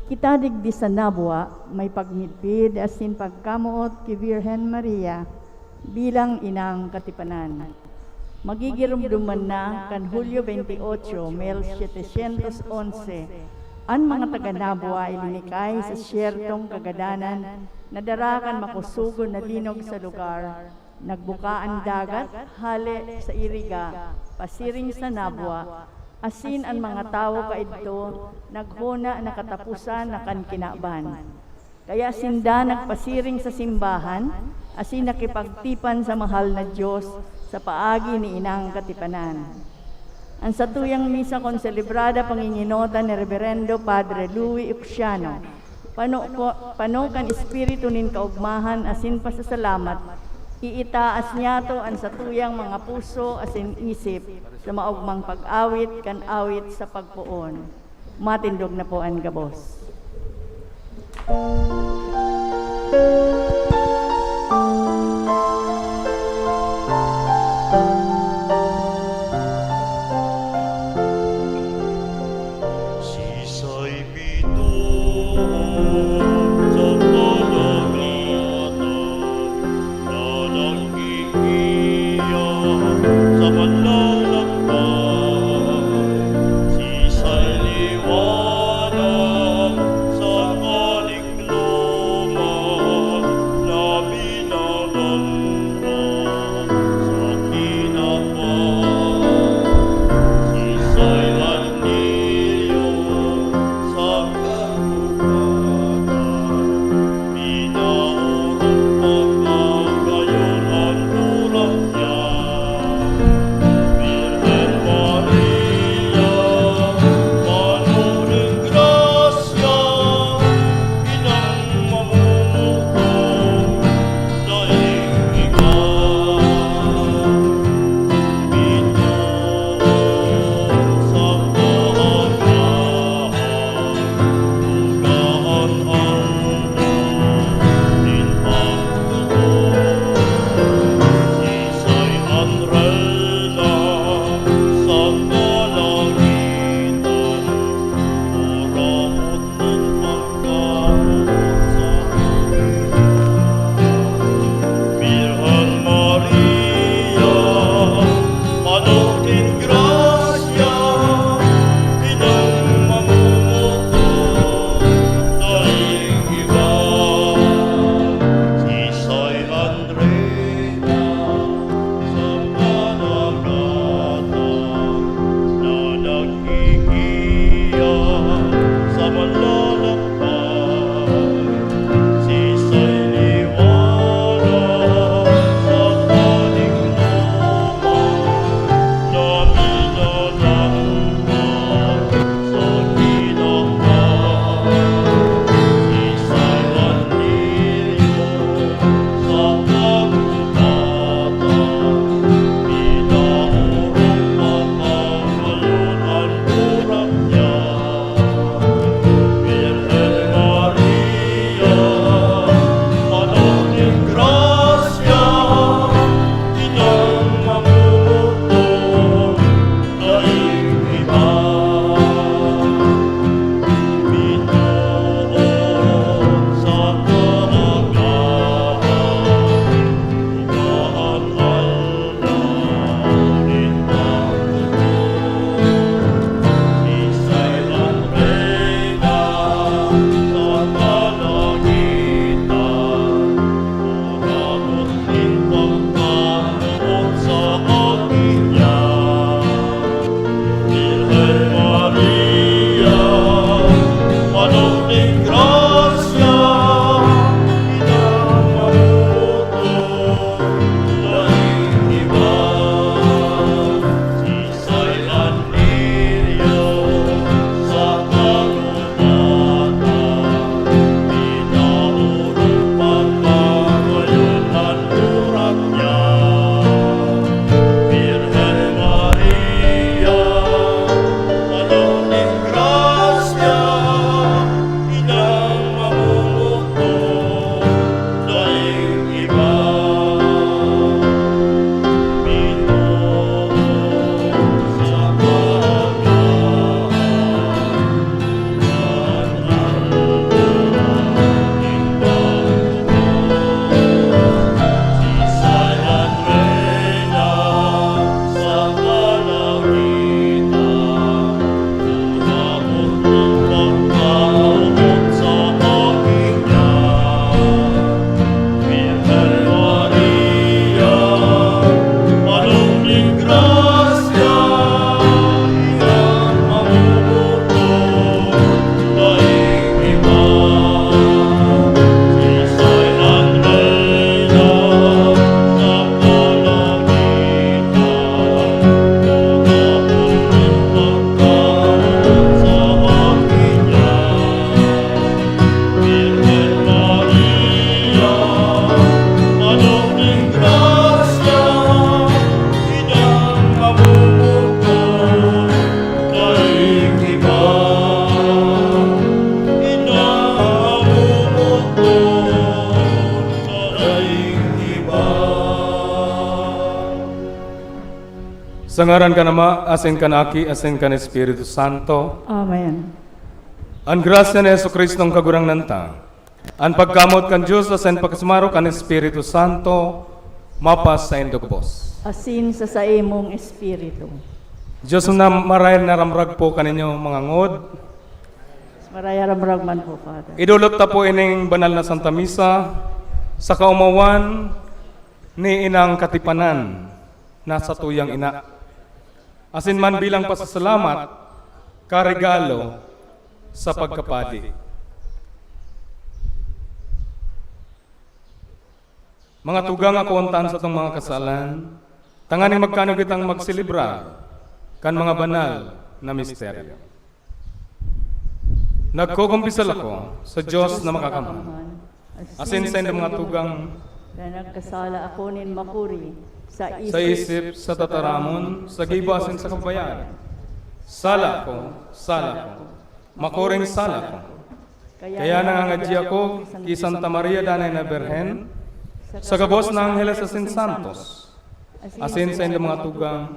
Kita digdi sa nabwa, may pagmitpid asin pagkamuot ki Virgen Maria bilang inang katipanan. Magigirumduman na kan Hulyo 28, 1711, ang mga taga-Nabwa ilinikay sa siyertong kagadanan na darakan makusugon na linog sa lugar, nagbukaan dagat, hale sa iriga, pasiring sa Nabwa, asin ang mga tao kaidto, naghuna na katapusan na kan kinaban. Kaya sinda nagpasiring sa simbahan, asin nakipagtipan sa mahal na Diyos sa paagi ni Inang Katipanan. Ang satuyang misa kon selebrada panginginota ni Reverendo Padre Louis Uxiano, panukan espiritu nin kaugmahan asin pasasalamat, iitaas niya to ang satuyang mga puso asin isip sa maugmang pag-awit kan awit sa pagpuon. Matindog na po ang gabos. Sa ngaran ka nama, asin ka na Aki, asin ka ni Espiritu Santo. Amen. Ang grasya ni Yesu Kristong kagurang nanta. Ang pagkamot kan Diyos, asin pagkasmaro kan Espiritu Santo, mapas sa indokbos. Asin sa imong espiritu. Diyos na marayan na ramrag po kaninyo mga ngod. Maraya ramragman po, Father. Idulot ta po ining banal na Santa Misa sa kaumawan ni inang katipanan na sa tuyang ina. Asin man bilang pasasalamat, karigalo sa pagkapadi. Mga tugang ako untaan sa itong mga kasalan, tanganing magkano kitang magsilibrar kan mga banal na misteryo. Nagkukumpisal ako sa Diyos na makakamahal. Asin sa inyong mga tugang na nagkasala ako nin makuri sa isip, sa tataramon, sa gibasin sa kabayan. Sala ko, makuring sala ko. Kaya nangangadya ko kay Santa Maria Danay na Berhen, sa gabos ng Angeles Asin Santos, asin sa inyong mga tugang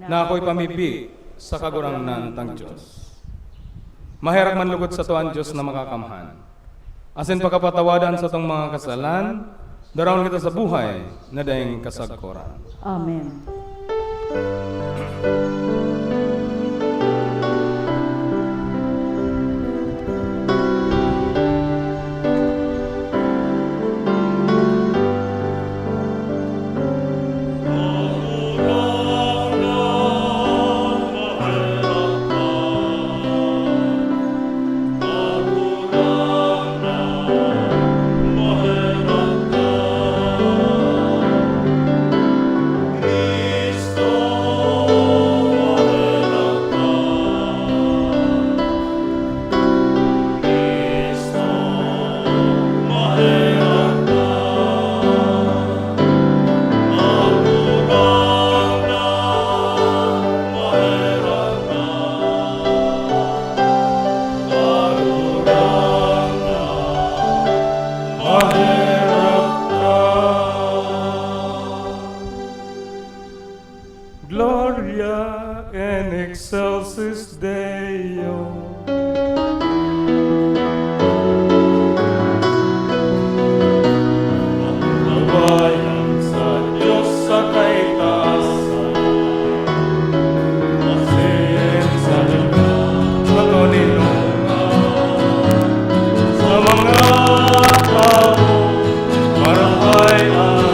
na ako'y pamibi sa kagurangnan ng Diyos. Mahirap man lugod sa tuwan Diyos na makakamhan. Asin pagkapatawadan sa itong mga kasalan, daraon kita sa buhay na dayang kasagkoran. Amen. Gloria in excelsis Deo. Kabayan sa Diyos sa kaitaasan, asin sa lugar sa kaninungan, sa mga tao marahayan.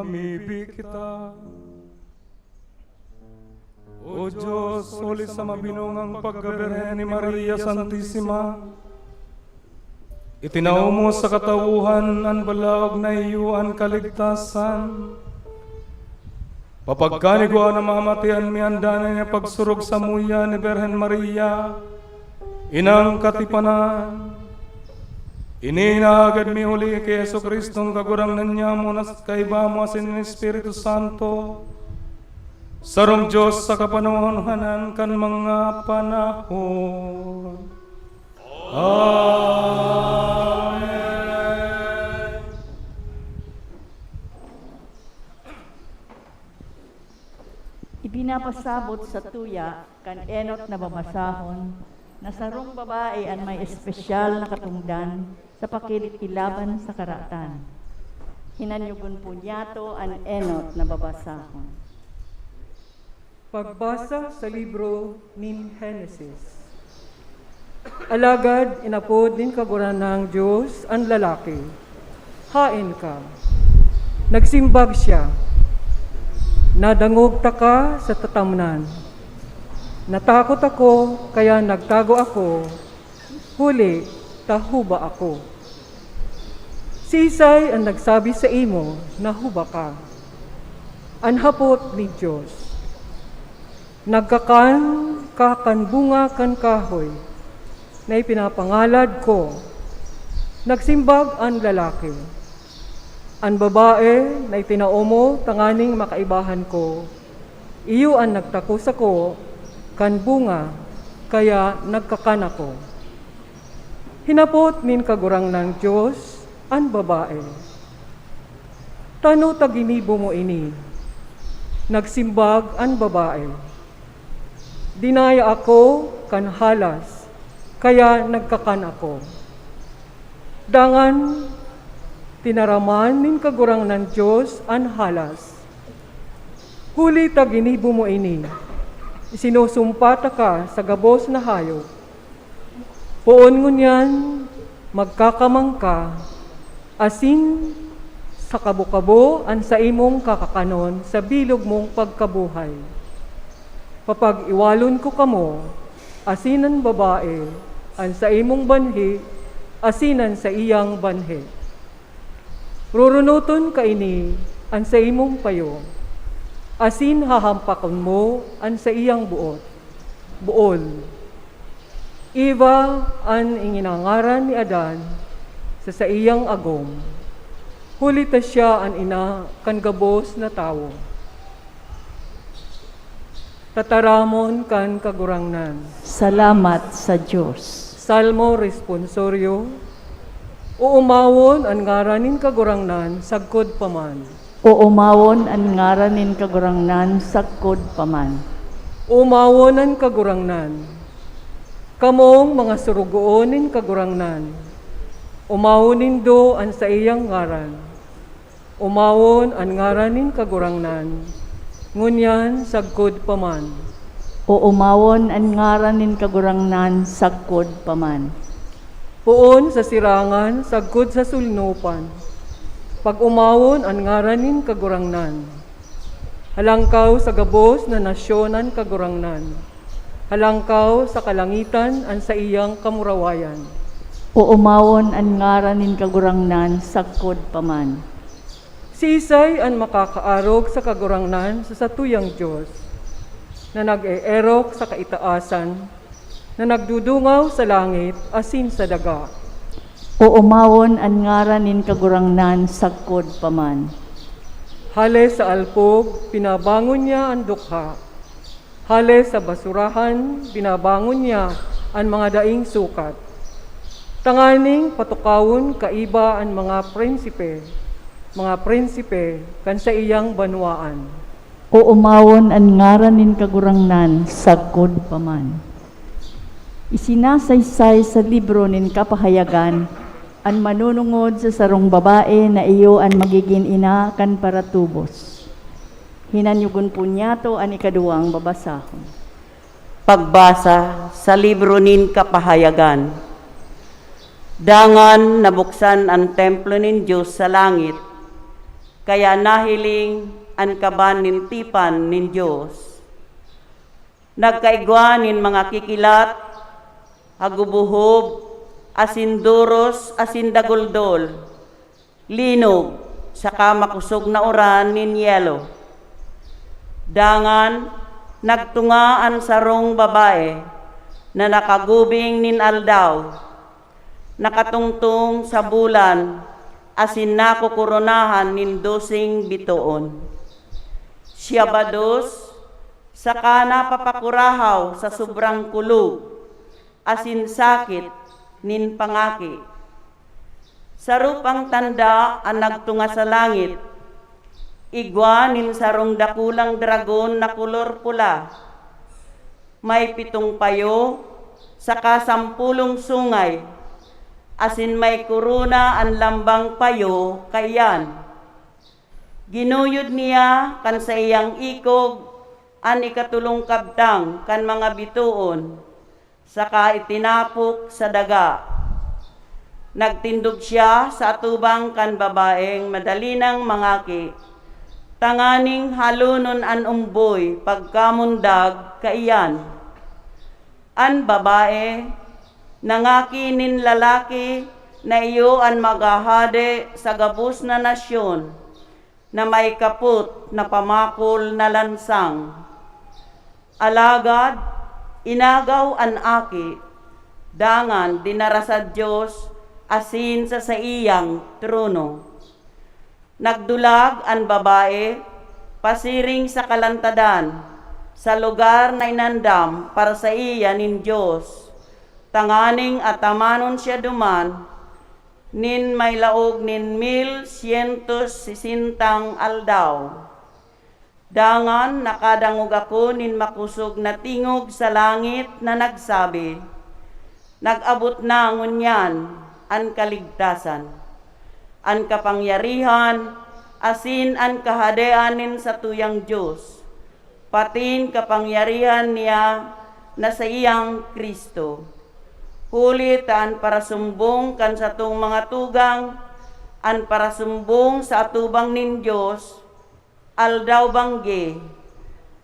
Mamibi kita. O Diyos, huli sa mabinungang pagkabirhen ni Maria Santissima, itinaw mo sa katauhan ang balaog na iyuan kaligtasan. Papagkanigwa na mamatian mi andanan niya pagsurog sa muya ni Birhen Maria, inang katipanan. Ininagad mi huli kay Yesu Kristong kagurang niya mo na kaiba mo asin ng Espiritu Santo, sarong Diyos sa kapanahonhanan kan mga panahon. Amen. Ibinapasabot sa tuya kan enot na babasahon na sarong babae ang may espesyal na katungdan sa pakilit ilaban sa karatan. Hinanyugon po niyato ang enot na babasahon. Pagbasa sa libro nin Henesis. Alagad inapod din kaguran ng Diyos ang lalaki. Hain ka. Nagsimbag siya. Nadangog ta ka sa tatamnan. Natakot ako, kaya nagtago ako. Huli, tahuba ako. Sisay ang nagsabi sa imo na huba ka. Anhapot ni Diyos. Nagkakan kakanbunga kan kahoy na ipinapangalad ko. Nagsimbag ang lalaki. Ang babae na itinaumo tanganing makaibahan ko. Iyo ang nagtakos ako kan bunga, kaya nagkakan ako. Hinapot nin kagurang ng Diyos ang babae. Tano taginibo mo ini. Nagsimbag ang babae. Dinaya ako kan halas, kaya nagkakan ako. Dangan, tinaraman nin kagurang ng Diyos ang halas. Huli taginibo mo ini. Isinusumpata ka sa gabos na hayop. Poon ngunyan, magkakamang ka, asin sa kabo-kabo ang sa imong kakakanon sa bilog mong pagkabuhay. Kapag iwalon ko kamo, asinan babae, ang sa imong banhi, asinan sa iyang banhi. Rurunuton ka ini, ang sa imong payo, asin hahampakon mo, ang sa iyang buol. Iba ang inginangaran ni Adan, sa iyang agom. Hulita siya ang ina, kan gabos na tao. Tataramon kan kagurangnan. Salamat sa Diyos. Salmo responsorio. Uumawon ang ngaranin kagurangnan sagkod paman. Uumawon ang ngaranin kagurangnan sakod paman. Uumawon ang kagurangnan. Kamong mga surugoonin kagurangnan. Umawon do ang sa iyang ngaran. Umawon ang ngaranin kagurangnan. Ngunyan sagkod paman. Uumawon ang ngaranin kagurangnan sakod paman. Puon sa sirangan, sagkod sa sulnupan. Pag umawon ang ngaranin kagurangnan. Halangkaw sa gabos na nasyonan kagurangnan. Halangkaw sa kalangitan ang sa iyang kamurawayan. Uumawon ang ngaranin kagurangnan sakod paman. Sisay ang makakaarog sa kagurangnan sa satuyang Diyos, na nag-eerok sa kaitaasan, na nagdudungaw sa langit asin sa daga. Uumawon ang ngaranin kagurangnan sakod paman. Hale sa alpog, pinabangon niya ang dukha. Hale sa basurahan, pinabangon niya ang mga daing sukat. Tanganing patukawon kaiba ang mga prinsipe kan sa iyang banwaan. Uumawon ang ngaranin kagurangnan sakod paman. Isinasaysay sa libro nin kapahayagan ang manunungod sa sarong babae na iyo ang magiging ina kan paratubos. Hinanyugon po niyato ang ikaduwang babasahon. Pagbasa sa libro nin kapahayagan. Dangan nabuksan ang templo nin Diyos sa langit, kaya nahiling an kaban nin tipan nin Diyos. Nagkaigwa nin mga kikilat, hagubuhob, asin duros, asin daguldol, linog, saka makusog na uran nin yelo. Dangan, nagtunga ang sarong babae na nakagubing nin aldaw, nakatungtong sa bulan, asin nakukuronahan nin dosing bituon. Siya bados, saka napapakurahaw sa sobrang kulog, asin sakit nin pangaki. Sa rupang tanda ang nagtunga sa langit, igwa nin sarong dakulang dragon na kulor pula. May 7 payo, saka 10 sungay, asin may kuruna ang lambang payo kayan. Ginuyod niya kan sa iyang ikog an ikatulong kabtang kan mga bituon, saka itinapok sa daga. Nagtindog siya sa atubang kan babaeng madalinang mangaki, tanganing halunon an umboy pagkamundag kaiyan. An babae, nangaki nin lalaki na iyo an magahade sa gabus na nasyon, na may kaput na pamakol na lansang. Alagad, inagaw an aki, dangan dinara sa Diyos asin sa iyang trono. Nagdulag ang babae, pasiring sa kalantadan, sa lugar na inandam para sa iya nin Diyos. Tanganing atamanon siya duman, nin may laog nin 1,160 aldaw. Dangan nakadangog ako nin makusog na tingog sa langit na nagsabi, nag-abot na ngunyan an kaligtasan, an kapangyarihan, asin an kahadeanin sa tuyang Diyos, patin kapangyarihan niya na sa iyang Kristo. Huli taan para sumbong kan sa tung mga tugang, an para sumbong sa atubang nin Diyos, aldaw bangge,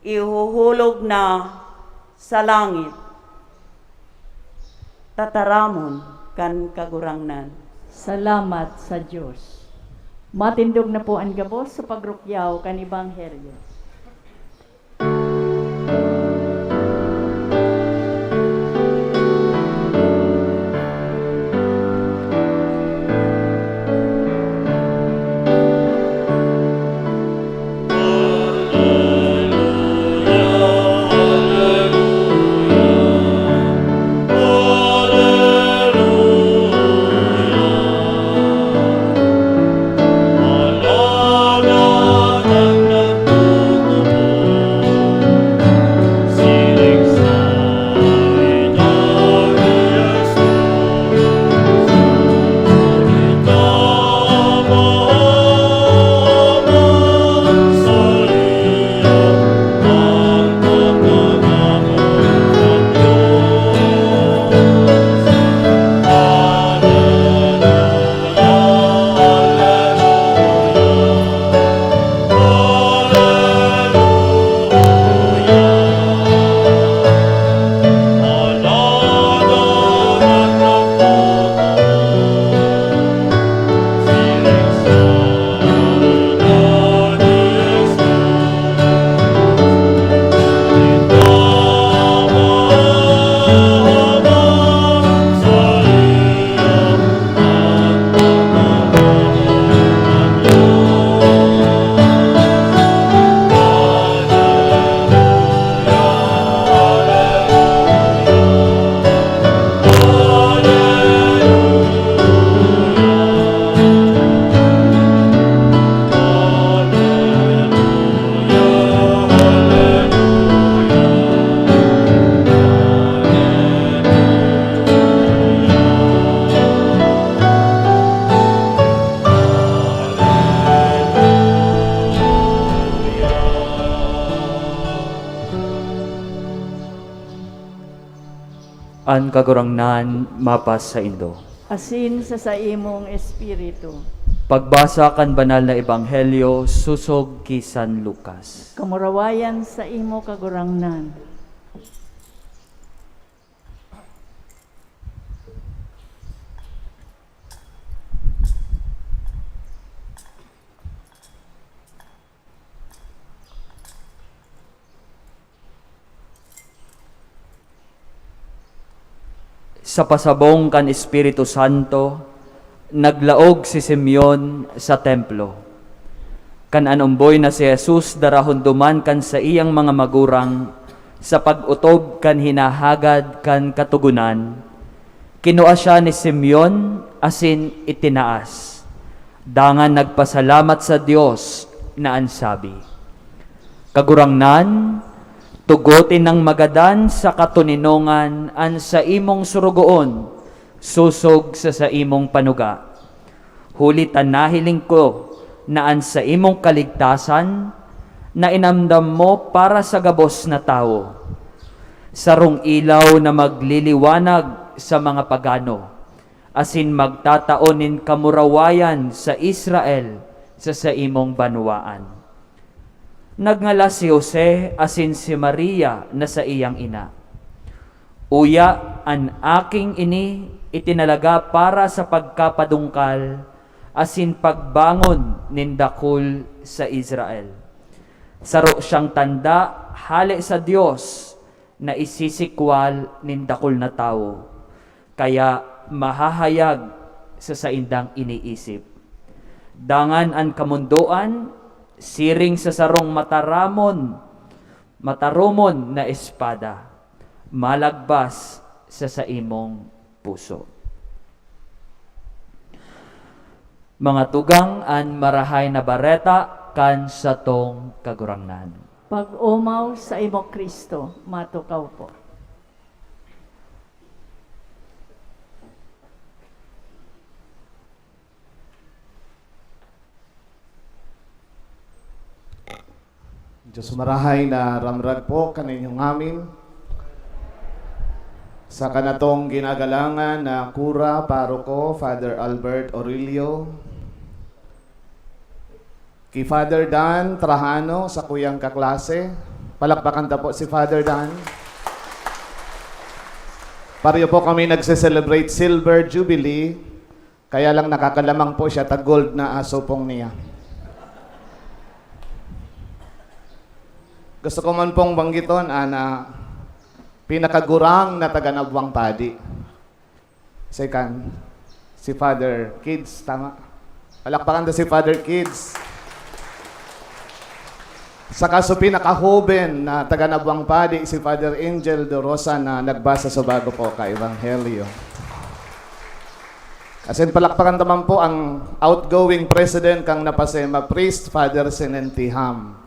ihuhulog na sa langit. Tataramon kan kagurangnan. Salamat sa Diyos. Matindog na po ang gabos sa pagrukyaw kan Ebanghelyo. An kagurangnan mapas sa Indo. Asin sa imong espiritu. Pagbasa kan banal na ebanghelyo susog ki San Lucas. Kamurawayan sa imo kagurangnan. Sa pasabong kan Espiritu Santo, naglaog si Simeon sa templo. Kan anumboy na si Jesus darahon duman kan sa iyang mga magurang sa pag-utob kan hinahagad kan katugunan. Kinua siya ni Simeon asin itinaas. Dangan nagpasalamat sa Dios na ansabi, "Kagurangnan, tugutin ng magadan sa katuninongan an sa imong surugoon, susog sa imong panuga. Hulitan nahiling ko na an sa imong kaligtasan, na inamdam mo para sa gabos na tao. Sarong ilaw na magliliwanag sa mga pagano, asin magtataonin kamurawayan sa Israel sa imong banwaan." Nagngala si Jose asin si Maria na sa iyang ina. "Uya, an aking ini itinalaga para sa pagkapadungkal asin pagbangon nindakul sa Israel. Saro siyang tanda hali sa Dios na isisikwal nindakul na tao, kaya mahahayag sa saindang iniisip. Dangan an kamundoan, siring sa sarong matarumon na espada, malagbas sa imong puso." Mga tugang an marahay na bareta kan sa tong kagurangnan. Pag-umaw sa imo Kristo, matukaw po. Diyos marahay na ramrag po kaninyong amin sa kanatong ginagalangan na Kura Paroko Father Albert Aurelio, kay Father Dan Trajano sa kuyang kaklase. Palakpakan ta po si Father Dan. Pareho po kami nagse-celebrate Silver Jubilee, kaya lang nakakalamang po siya tag-gold na aso pong niya. Gusto ko man pong banggiton na pinakagurang na taga-Nabwang Padi. Second, si Father Kids, tama? Palakpakan na si Father Kids. Saka so pinakahuben na taga-Nabwang Padi, si Father Angel de Rosa na nagbasa sa bago po ka Ebanghelyo. Asin palakpakan naman po ang outgoing president kang napasema priest, Father Senentiham.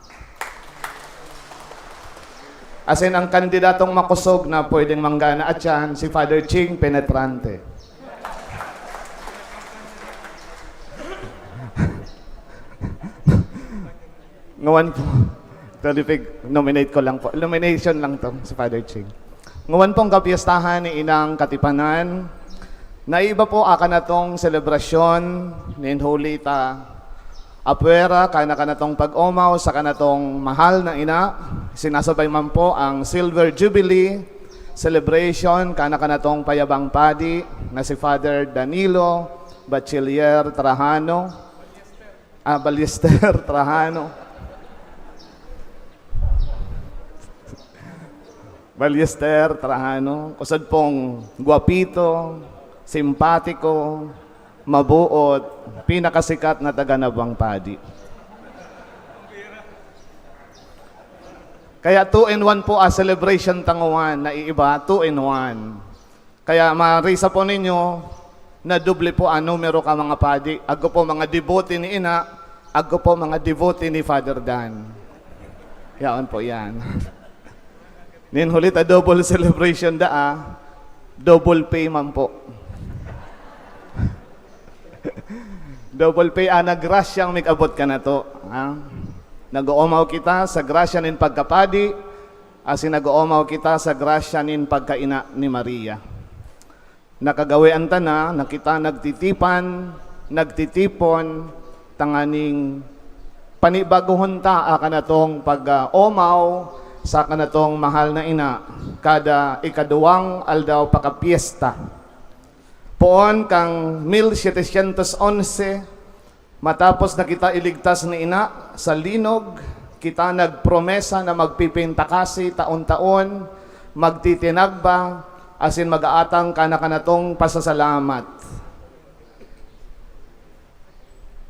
Asin ang kandidatong makusog na pwedeng manggana at yan, si Father Ching Penetrante. Ngawan po, nominate ko lang po. Nomination lang to, si Father Ching. Ngawan pong kapiestahan ni Inang Katipanan, na iba po akan natong selebrasyon ni Holy ta Apuera, kanatong pag-umaw sa kanatong mahal na ina. Sinasabay man po ang Silver Jubilee celebration kanatong payabang padi na si Father Danilo Bachiller Trajano. Ballester Trajano. Ballester Trajano. Kusad pong guwapito, simpatiko, mabuot, pinakasikat na taga-Nabwang Padi. Kaya 2-in-1 po celebration tanguan na iiba, 2-in-1. Kaya marisa po ninyo na doble po ang numero ka mga padi. Ago po mga devotee ni Ina, ago po mga devotee ni Father Dan. Yaon po yan. Ninhulit a double celebration double pay man po. Double pay, nagrasyang mikabot ka na to. Nag-uumaw kita sa grasya nin pagkapadi, asin nag-uumaw kita sa grasya nin pagkaina ni Maria. Nakagawian ta na, nakita nagtitipan, nagtitipon, tanganing panibaguhon ta kanatong pag-omaw sa kanatong mahal na ina kada ikaduwang aldaw pakapiesta. Poon kang 1711 matapos na kita iligtas ni ina sa linog, kita nagpromesa na magpipintakasi taon-taon, magtitinagba, asin mag-aatang kana-kanatong pasasalamat.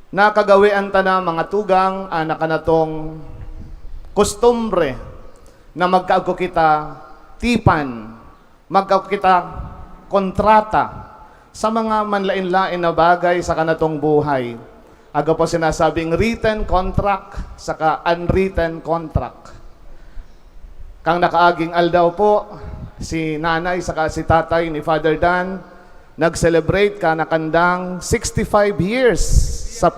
Nakagawian ta na mga tugang, kanatong kustumbre na magkaago kita tipan, magkaago kita kontrata sa mga manlain-lain na bagay sa kanatong buhay. Aga po sinasabing written contract saka unwritten contract. Kang nakaaging aldaw po, si nanay saka si tatay ni Father Dan, nag-celebrate ka na kandang 65 years sa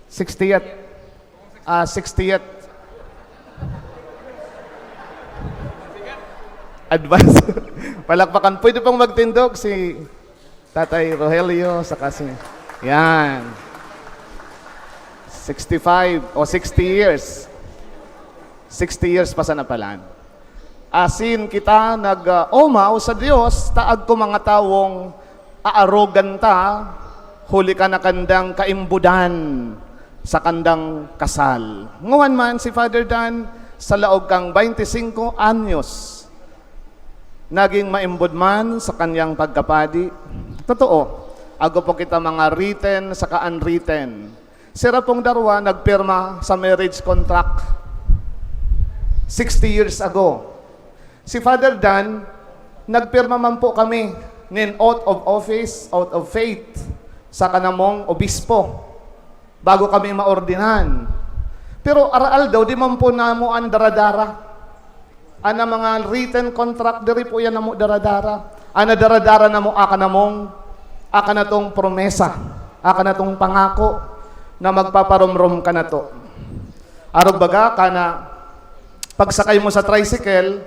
60th. 60th. Advance. Palakpakan. Pwede pong magtindog si Tatay Rogelio saka si... Yan. 65 o 60 years. 60 years pa sa napalan. Asin kita nag-omaw sa Diyos, taag ko mga tawong aarogan ta, huli ka na kandang kaimbudan sa kandang kasal. Ngawan man si Father Dan, sa laog kang 25 anyos, naging maimbod man sa kanyang pagkapadi. Totoo, ago po kita mga written saka unwritten. Sira pong darwa nagpirma sa marriage contract 60 years ago. Si Father Dan, nagpirma man po kami nin oath of office, oath of faith sa kanamong obispo bago kami maordinan. Pero aral daw, di man po namo ang daradara. Ana mga written contract, diri po yan namo daradara. Ana daradara namo aka na tong promesa, aka na tong pangako na magpaparomrom ka na to. Arog baga, kana pagsakay mo sa tricycle,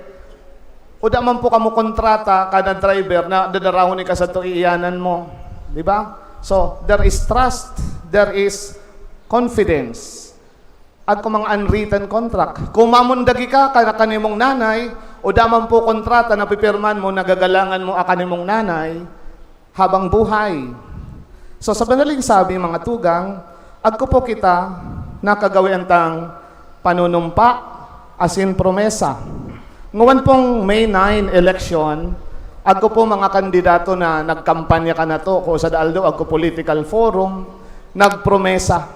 o da man po kamo kontrata kada driver na dadarahon ni ka sa tuiyanan mo. Di ba? So, there is trust, there is confidence. At kung mga unwritten contract, kung mamundagi ka kanimong nanay, o daman po kontrata na pipirman mo, nagagalangan mo kanimong nanay, habang buhay. So sa banaling sabi, mga tugang, agko po kita nakagawian tang panunumpa, asin promesa. Ngawan pong May 9 election, agko po mga kandidato na nagkampanya ka na to, kung sa daaldo, agko political forum, nagpromesa.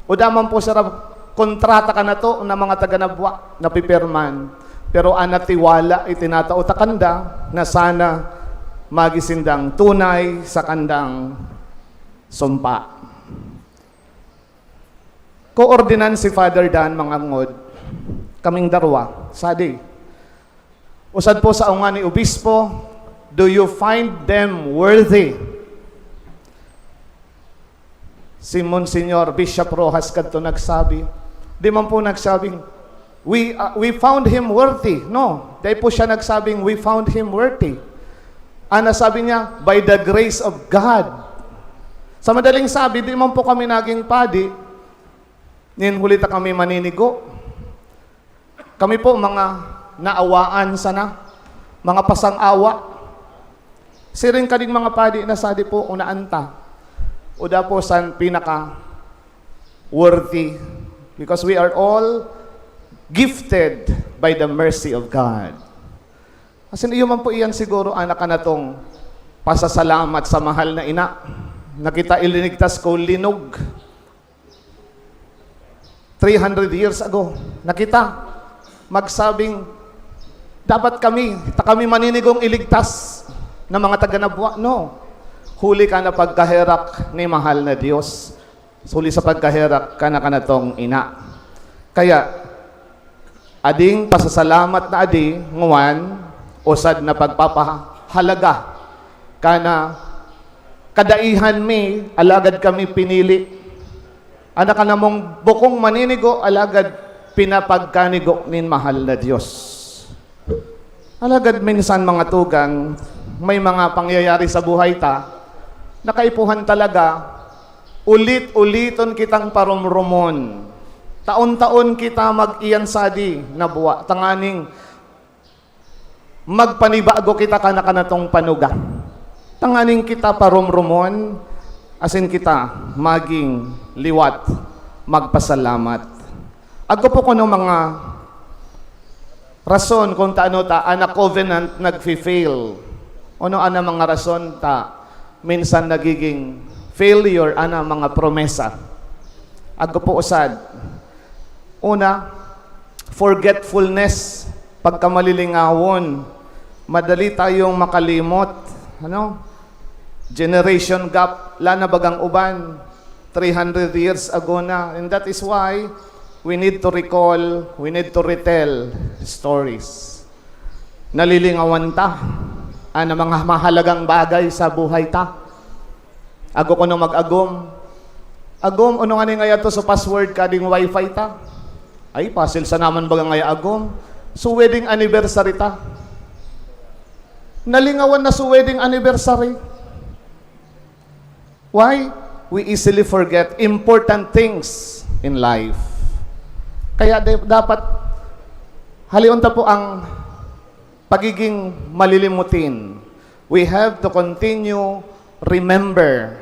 O daman po sarap, kontrata ka na to na mga taga-nabwa na pipirman. Pero anatiwala itinatao takanda na sana magisindang tunay sa kandang sumpa. Koordinan si Father Dan mga ngod, kaming darwa, sadi. Usad po sa unga ni Obispo, do you find them worthy? Si Monsignor Bishop Rojas kadto nagsabi, di man po nagsabing, we found him worthy. No, dahil po siya nagsabing, we found him worthy. Ana sabi niya, by the grace of God. Sa madaling sabi, di man po kami naging padi, ninhulita kami maninigo. Kami po mga naawaan sana, mga pasang-awa. Siring ka din mga padi na sadi po unaanta. O da po san pinaka worthy. Because we are all gifted by the mercy of God. Kasi iyo man po iyan siguro anak ka na tong pasasalamat sa mahal na ina. Nakita ilinigtas ko linog. 300 years ago. Nakita magsabing dapat kami maninigong iligtas ng mga taga-nabwa. No. Huli ka na pagkaherak ni mahal na Diyos. Huli sa pagkaherak ka na tong ina. Kaya, ading pasasalamat na adi, nguwan, usad na pagpapahalaga, kana kadaihan mi, alagad kami pinili. Anak ka namong bukong maninigo, alagad pinapagkanigo nin mahal na Diyos. Alagad minsan mga tugang, may mga pangyayari sa buhay ta, nakaipuhan talaga, ulit-uliton kitang parumrumon. Taon-taon kita mag-iyansadi na buwa. Tanganing magpanibago kita kanakanatong panuga. Tanganing kita parumrumon, asin kita maging liwat, magpasalamat. Agko po kuno mga rason kung taano ta ana covenant nagfi-fail. Ano ana mga rason ta minsan nagiging failure ana mga promesa. Agko po usad. Una, forgetfulness, pagkamalilingawon. Madali tayong makalimot. Ano? Generation gap, lana bagang uban, 300 years ago na. And that is why we need to recall, we need to retell stories. Nalilingawan ta, ana mga mahalagang bagay sa buhay ta. Ago ko no mag-agom. Agom, ano nga ni ngaya to sa password kading wifi ta? Ay, pasil sa naman bagang ngaya agom. So wedding anniversary ta. Nalingawan na sa wedding anniversary. Why? We easily forget important things in life. Kaya dapat haliunta po ang pagiging malilimutin. We have to continue remember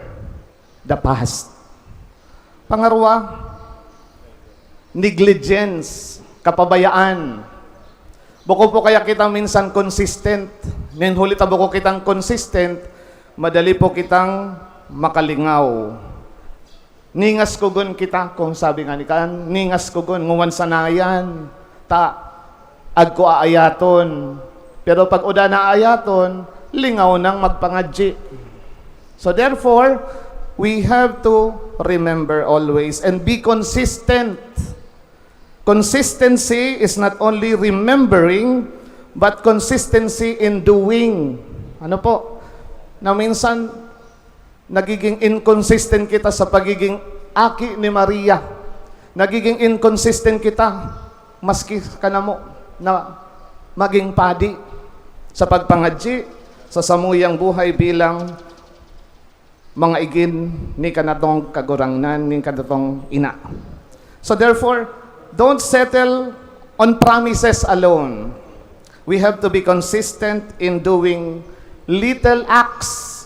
the past. Pangarwa, negligence, kapabayaan. Buko po kaya kita minsan consistent. Ninhuli ta buko kitang consistent, madali po kitang makalingaw. Ningas kugon kita, kung sabi nga ni Kaan, ningas kugon, nguwan sanayan, ta, agko aayaton. Pero pag uda na aayaton, lingaw nang magpangadji. So therefore, we have to remember always and be consistent. Consistency is not only remembering, but consistency in doing. Ano po? Na minsan, nagiging inconsistent kita sa pagiging aki ni Maria. Nagiging inconsistent kita, maski ka na mo, na maging padi sa pagpangadji, sa samuyang buhay bilang mga igin ni kanatong kagurangnan, ni kanatong ina. So therefore, don't settle on promises alone. We have to be consistent in doing little acts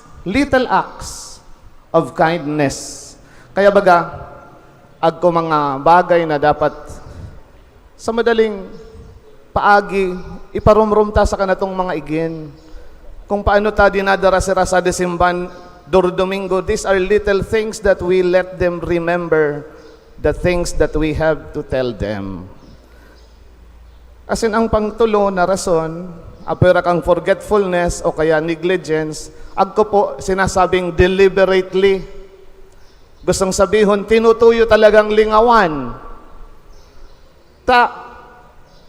of kindness. Kaya baga, agko mga bagay na dapat sa madaling paagi, iparumrumta sa kanatong mga igin. Kung paano ta dinadara-sira sa Desimban, Domingo, these are little things that we let them remember the things that we have to tell them. Asin ang pangtulo na rason, apera kang forgetfulness o kaya negligence, agko po sinasabing deliberately. Gustong sabihon, tinutuyo talagang lingawan.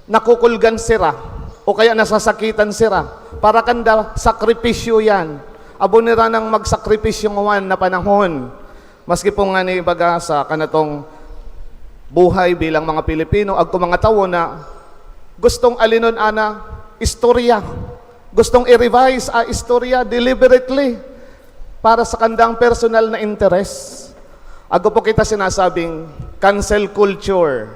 Nakukulgan sira o kaya nasasakitan sira. Para kanda sakripisyo yan. Abonira nang magsakripisyo ngawan na panahon. Maski po nga ni baga sa kanatong buhay bilang mga Pilipino, agko mga tawo na gustong alinon ana istorya. Gustong i-revise istorya deliberately para sa kandang personal na interest. Ago po kita sinasabing cancel culture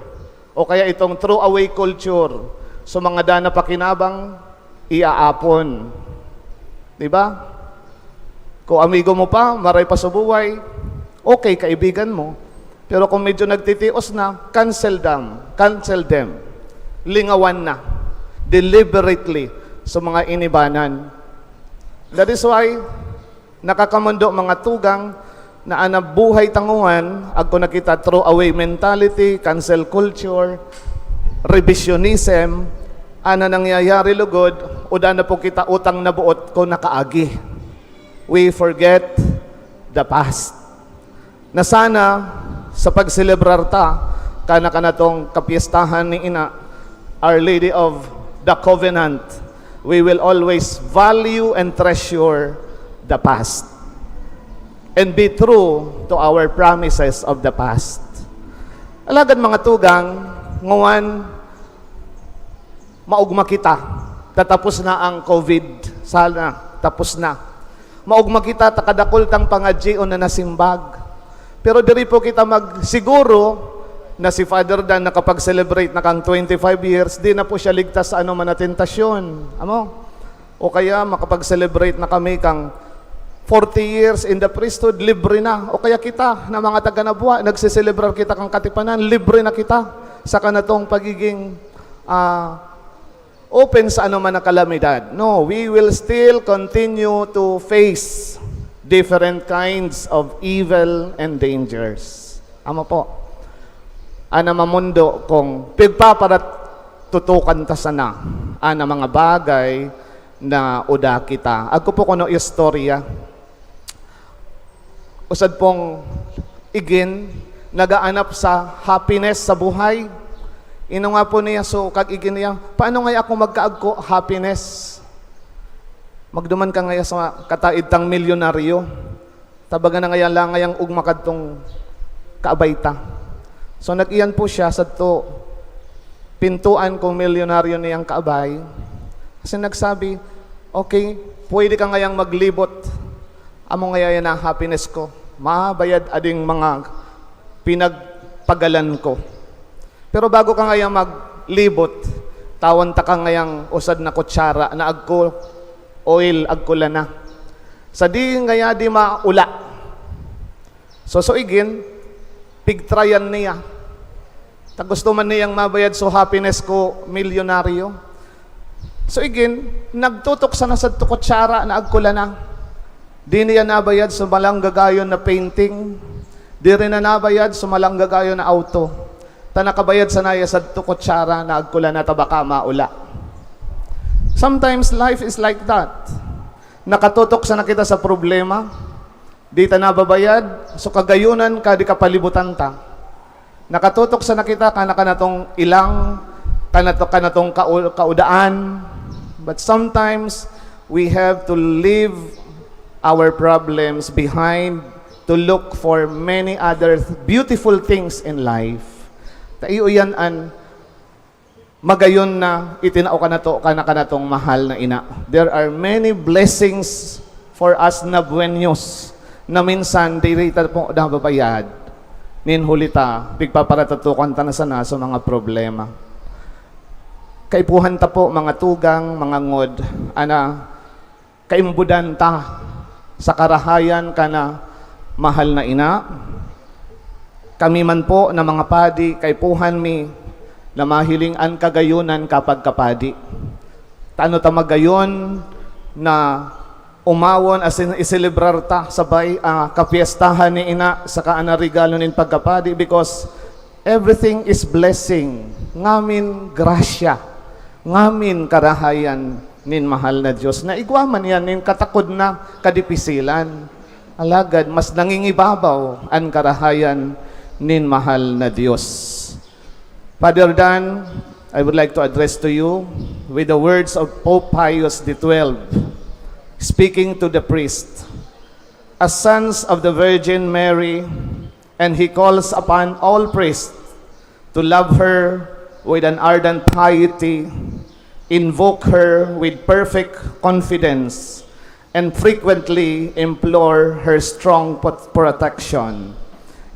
o kaya itong throwaway culture. So mga dana pakinabang, iaapon. Diba? Kung amigo mo pa, maray pa sa buhay, okay, kaibigan mo. Pero kung medyo nagtitios na, cancel them. Lingawan na. Deliberately sa mga inibanan. That is why, nakakamundo mga tugang na buhay tanguhan, agko nakita throwaway mentality, cancel culture, revisionism, nangyayari lugod, uda na po kita utang na buot ko nakaagi. We forget the past. Na sana sa pagselebrar ta, kana-kanatong kapiestahan ni Ina, Our Lady of the Covenant, we will always value and treasure the past and be true to our promises of the past. Alagad mga tugang, ngawan, maugma kita. Tatapos na ang COVID. Sana, tapos na. maugma kita takadakol tang pangadji o na nasimbag. Pero diri po kita magsiguro na si Father Dan nakapag-celebrate na kang 25 years, di na po siya ligtas sa ano man na tentasyon. Amo? O kaya makapag-celebrate na kami kang 40 years in the priesthood, libre na. O kaya kita na mga taga-Nabua, nagsiselebrar kita kang katipanan, libre na kita sa kanatong pagiging open sa ano man na kalamidad. No, we will still continue to face different kinds of evil and dangers. Ama po, ana mamundo kung pigpaparat tutukan ta sana ana mga bagay na uda kita. Ako po kuno istorya. Usad pong igin nagaanap sa happiness sa buhay. Ino nga po niya, so kag igin niya, paano nga ako magkaagko happiness? Magduman ka ngaya sa kataid tang milyonaryo. Tabaga na ngaya lang ngayang ugma kadtong kaabayta. So nag-iyan po siya sa to pintuan kung milyonaryo niyang kaabay. Kasi nagsabi, okay, pwede ka ngayang maglibot. Amo ngaya na happiness ko. Mabayad ading mga pinagpagalan ko. Pero bago ka ngayang maglibot, tawan ta ka ngayang usad na kutsara na agko oil agkula na. Sa di ngaya di maula. So igin, pigtrayan niya. Ta gusto man niyang mabayad so happiness ko milyonaryo. So igin, nagtutok sa nasad to kutsara na agkula na. Di niya nabayad sa malanggagayon na painting. Di rin na nabayad sa malanggagayon na auto. Ta nakabayad sa naya sa kutsara na agkula na tabaka maula. Sometimes life is like that. Nakatutok sa nakita sa problema, di ta nababayad, so kagayunan ka di kapalibutan ta. Nakatutok sa nakita ka na kanatong ilang, kanatong kaudaan, but sometimes we have to leave our problems behind to look for many other beautiful things in life. Tayo yan an magayon na itinao ka na to kanatong mahal na ina. There are many blessings for us na buenos na minsan dirita po nababayad. Ninhulita, pigpaparatatukan ta na sana sa mga problema. Kaipuhan ta po mga tugang, mga ngod, ana kaimbudan ta sa karahayan kana mahal na ina. Kami man po na mga padi, kaipuhan mi na mahilingan kagayunan kapag kapadi. Tano ta magayon na umawon as in iselebrar ta sabay kapiestahan ni ina sa kaana regalo nin pagkapadi because everything is blessing. Ngamin grasya, ngamin karahayan nin mahal na Diyos. Na igwaman yan nin katakod na kadipisilan. Alagad, mas nangingibabaw ang karahayan nin mahal na Diyos. Father Dan, I would like to address to you with the words of Pope Pius XII, speaking to the priest, as sons of the Virgin Mary, and he calls upon all priests to love her with an ardent piety, invoke her with perfect confidence, and frequently implore her strong protection.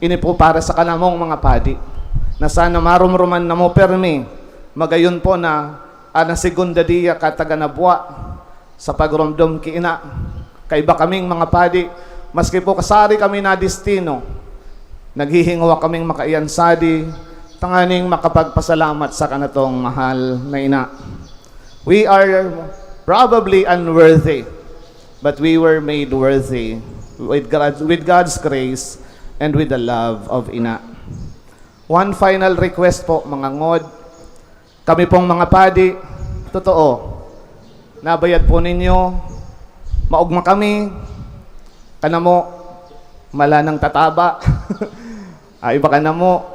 Ini po para sa kanamong mga padi, na sana marumruman na mo permi, magayon po na ana segunda dia kataganabwa sa pagromdom kiina. Kaiba kaming mga padi, maski po kasari kami na destino, naghihingawa kaming makaiyansadi, tanganing makapagpasalamat sa kanatong mahal na ina. We are probably unworthy, but we were made worthy with God's grace and with the love of ina. One final request po, mga ngod. Kami pong mga padi, totoo, nabayad po ninyo, maugma kami, kanamo, malanang tataba, iba ka na mo,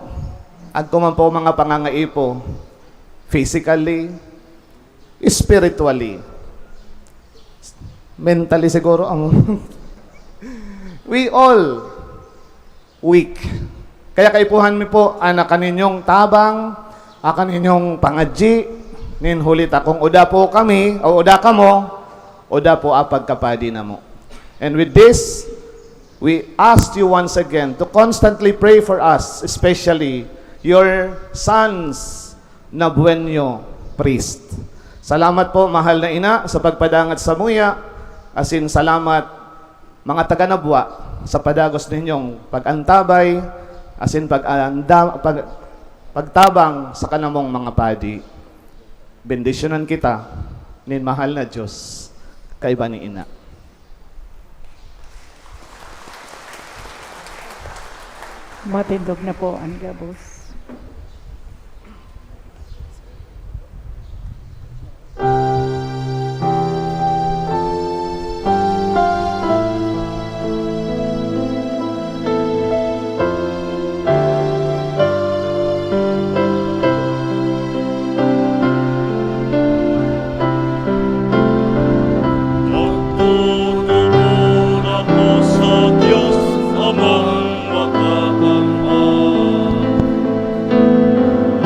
agko man po mga pangangaipo, physically, spiritually, mentally siguro ang we all weak. Kaya kaipuhan mi po anak kaninyong tabang, kaninyong pangadji, ninhulit akong uda po kami, o uda ka mo, uda po apagkapadi na mo. And with this, we ask you once again to constantly pray for us, especially your sons na Buenyo priest. Salamat po, mahal na ina, sa pagpadangat sa muya, asin salamat mga taga-Nabwa sa padagos ninyong pag-antabay, asin pagtabang sa kanamong mga padi. Bendisyonan kita, nin mahal na Diyos, kaiba ni ina. Matindog na po ang gabos. Pagtutulog ako sa Diyos amang makakamahal.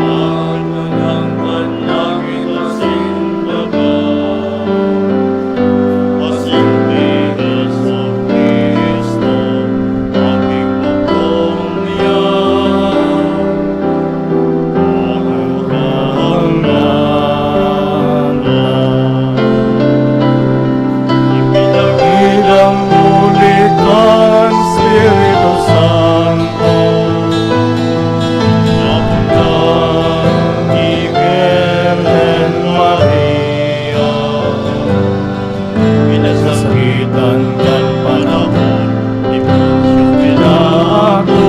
Ano ng panangin na simbaga, pasintigas sa Kristo, aking pagkongyan. Ilang ulitan, Espiritu Santo, Napundang Virgen Maria, pinasakitan kan panahon ni Poncio Pilato,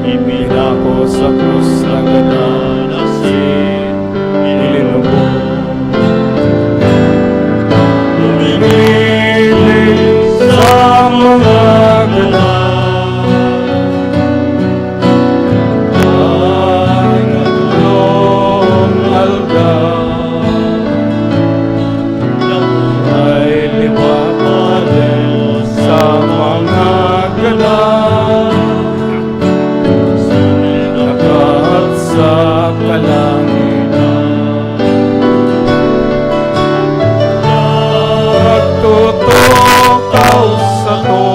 ipinako sa krus ng nasin, ilinubog. Tumingin sa mga galang, Ay natulong aldaw, ay liwapad sa mga galang, nakat sa kalangitan. Nagtutukaw sa to,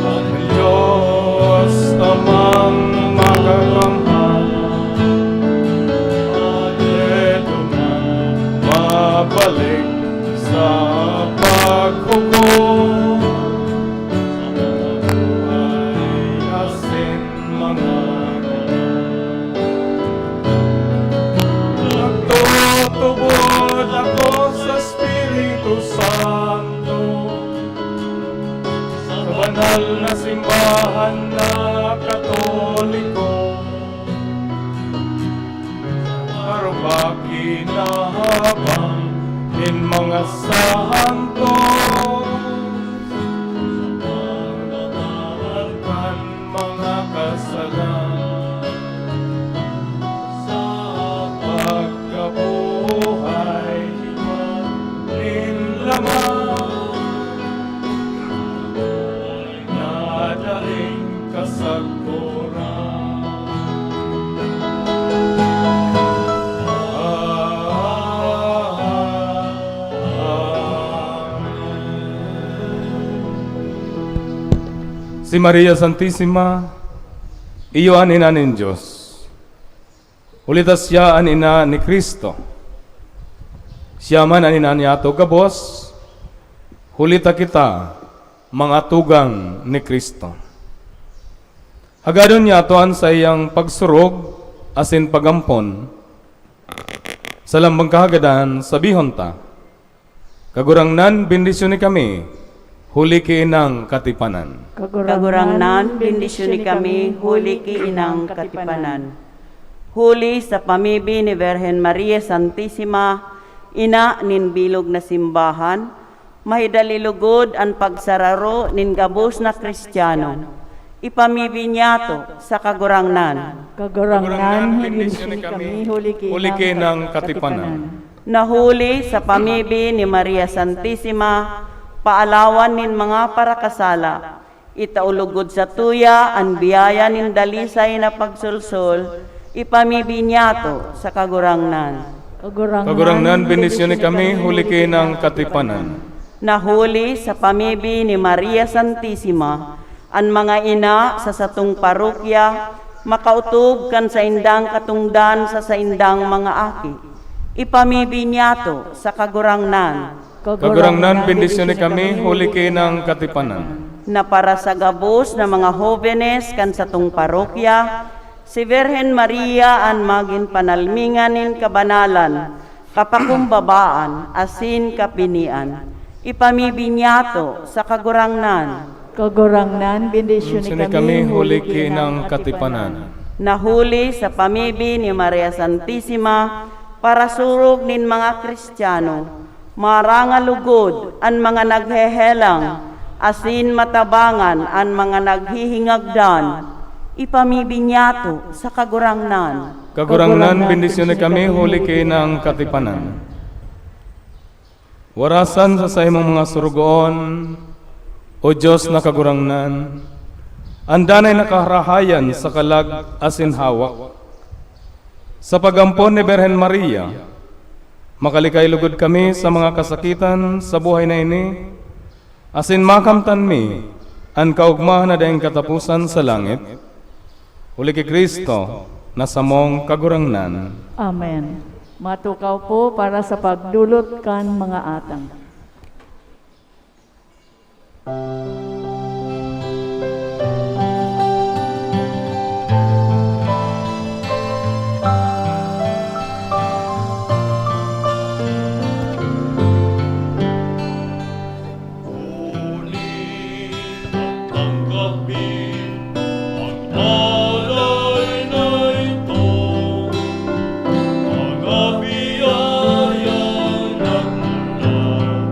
ang Diyos amang makakamahal. Mabalik sa paghukom, ay asin mga nagtutubod ako sa Espiritu Santo, sa banal na simbahan na Katoliko, arubaki na habang in mga santo, pagkakalkan mga kasalan, sa pagkabuhay maglinlaman, nadaing kasagpuran. Si Maria Santissima, iyo an ina nin Diyos. Ulitas siya an ina ni Kristo. Siya man an ina niya to gabos, hulita kita, mga tugang ni Kristo. Hagadon niya to an sa iyang pagsurog, asin pagampon, sa lambang kahagadan, sabihon ta, kagurangnan bendisyon ni kami, huli kiinang katipanan. Kagurangnan, bendisyon ni kami, huli ki inang katipanan. Huli sa pamibi ni Virgen Maria Santissima, ina nin bilog na simbahan, mahidalilugod ang pagsararo nin gabos na Kristiyano. Ipamibi niya to sa kagurangnan. Kagurangnan, bendisyon ni kami, huli kiinang katipanan. Nahuli sa pamibi ni Maria Santissima, paalawan nin mga parakasala, itaulugod sa tuya ang biyaya nin dalisay na pagsulsol, ipamibi niya to sa kagurangnan. Kagurangnan, bendisyon kami, huli kay ng katipanan. Nahuli sa pamibi ni Maria Santissima, ang mga ina sa satong parokya, makautob kan sa indang katungdan sa saindang mga aki. Ipamibi niyato sa kagurangnan, Kagurangnan, bendisyon kami, huli kay ng katipanan. na para sa gabos na mga jóvenes kan satong parokya, si Virgen Maria ang magin panalminganin kabanalan, kapakumbabaan, asin kapinian. Ipamibi niyato sa kagurangnan, Kagurangnan, bendisyon Bendisyon kami, huli kay ng katipanan. nahuli sa pamibi ni Maria Santissima, para surog nin mga Kristiyano, marangalugod ang mga naghehelang, asin matabangan ang mga naghihingagdan. Ipamibi niyato sa kagurangnan, Kagurangnan, bendisyon kami, huli kay ng katipanan. Warasan sa imong mga surugoon, O Diyos na kagurangnan, andanay nakaharahayan sa kalag asin hawak. Sa pagampon ni Birhen Maria, makalikay lugod kami sa mga kasakitan sa buhay na ini, asin makamtan mi, ang kaugmahan na daing katapusan sa langit, uli kay Kristo, na samong kagurangnan. Amen. Matukaw po para sa pagdulot kan mga atang. Tanggapin ang alay na ito, mga biyayang nagmula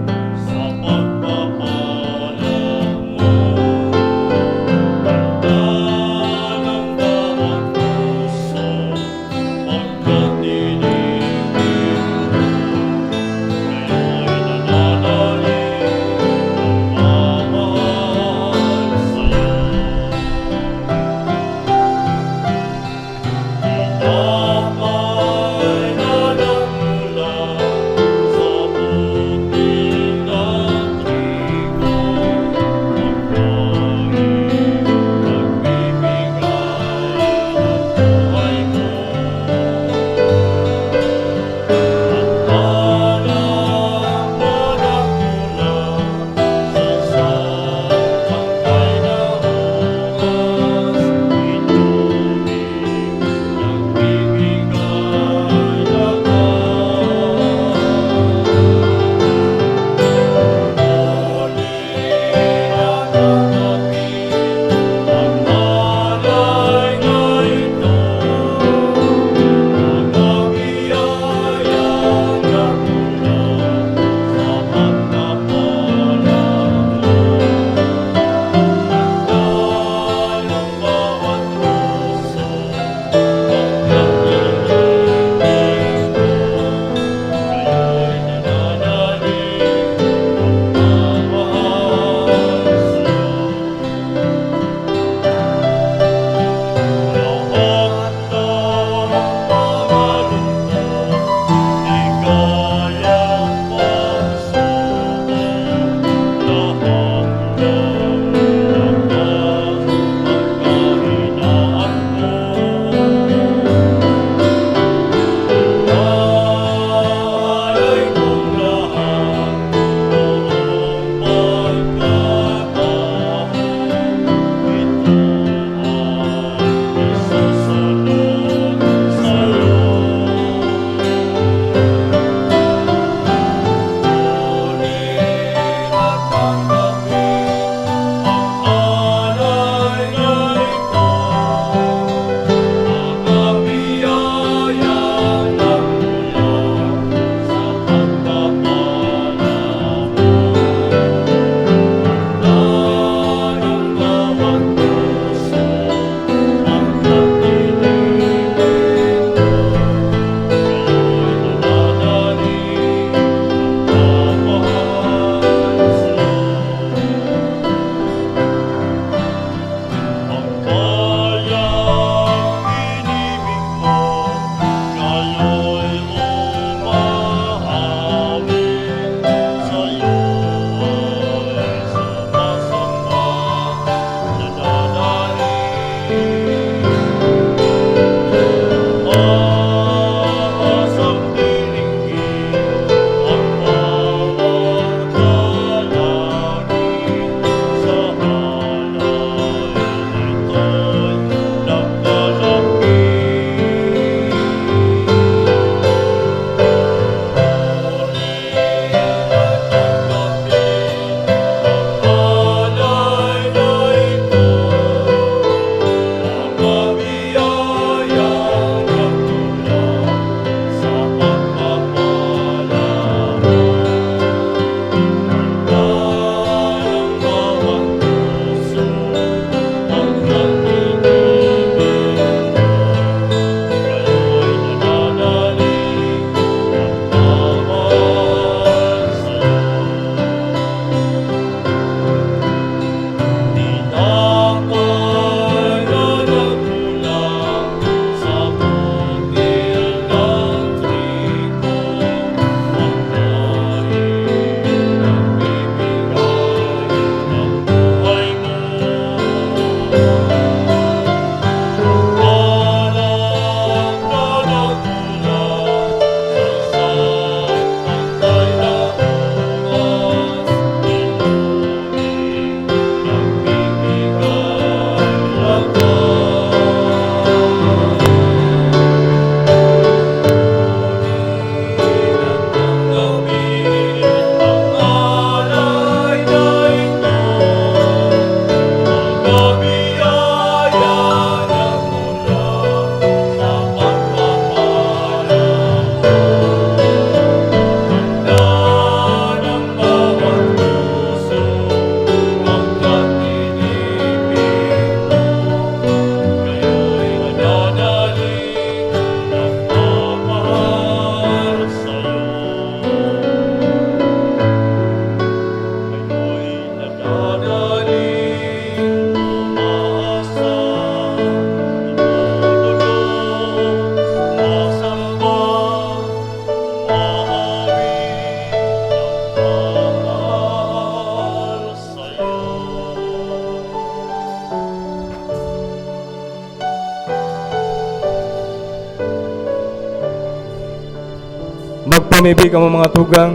pamimibi ka mo mga tugang,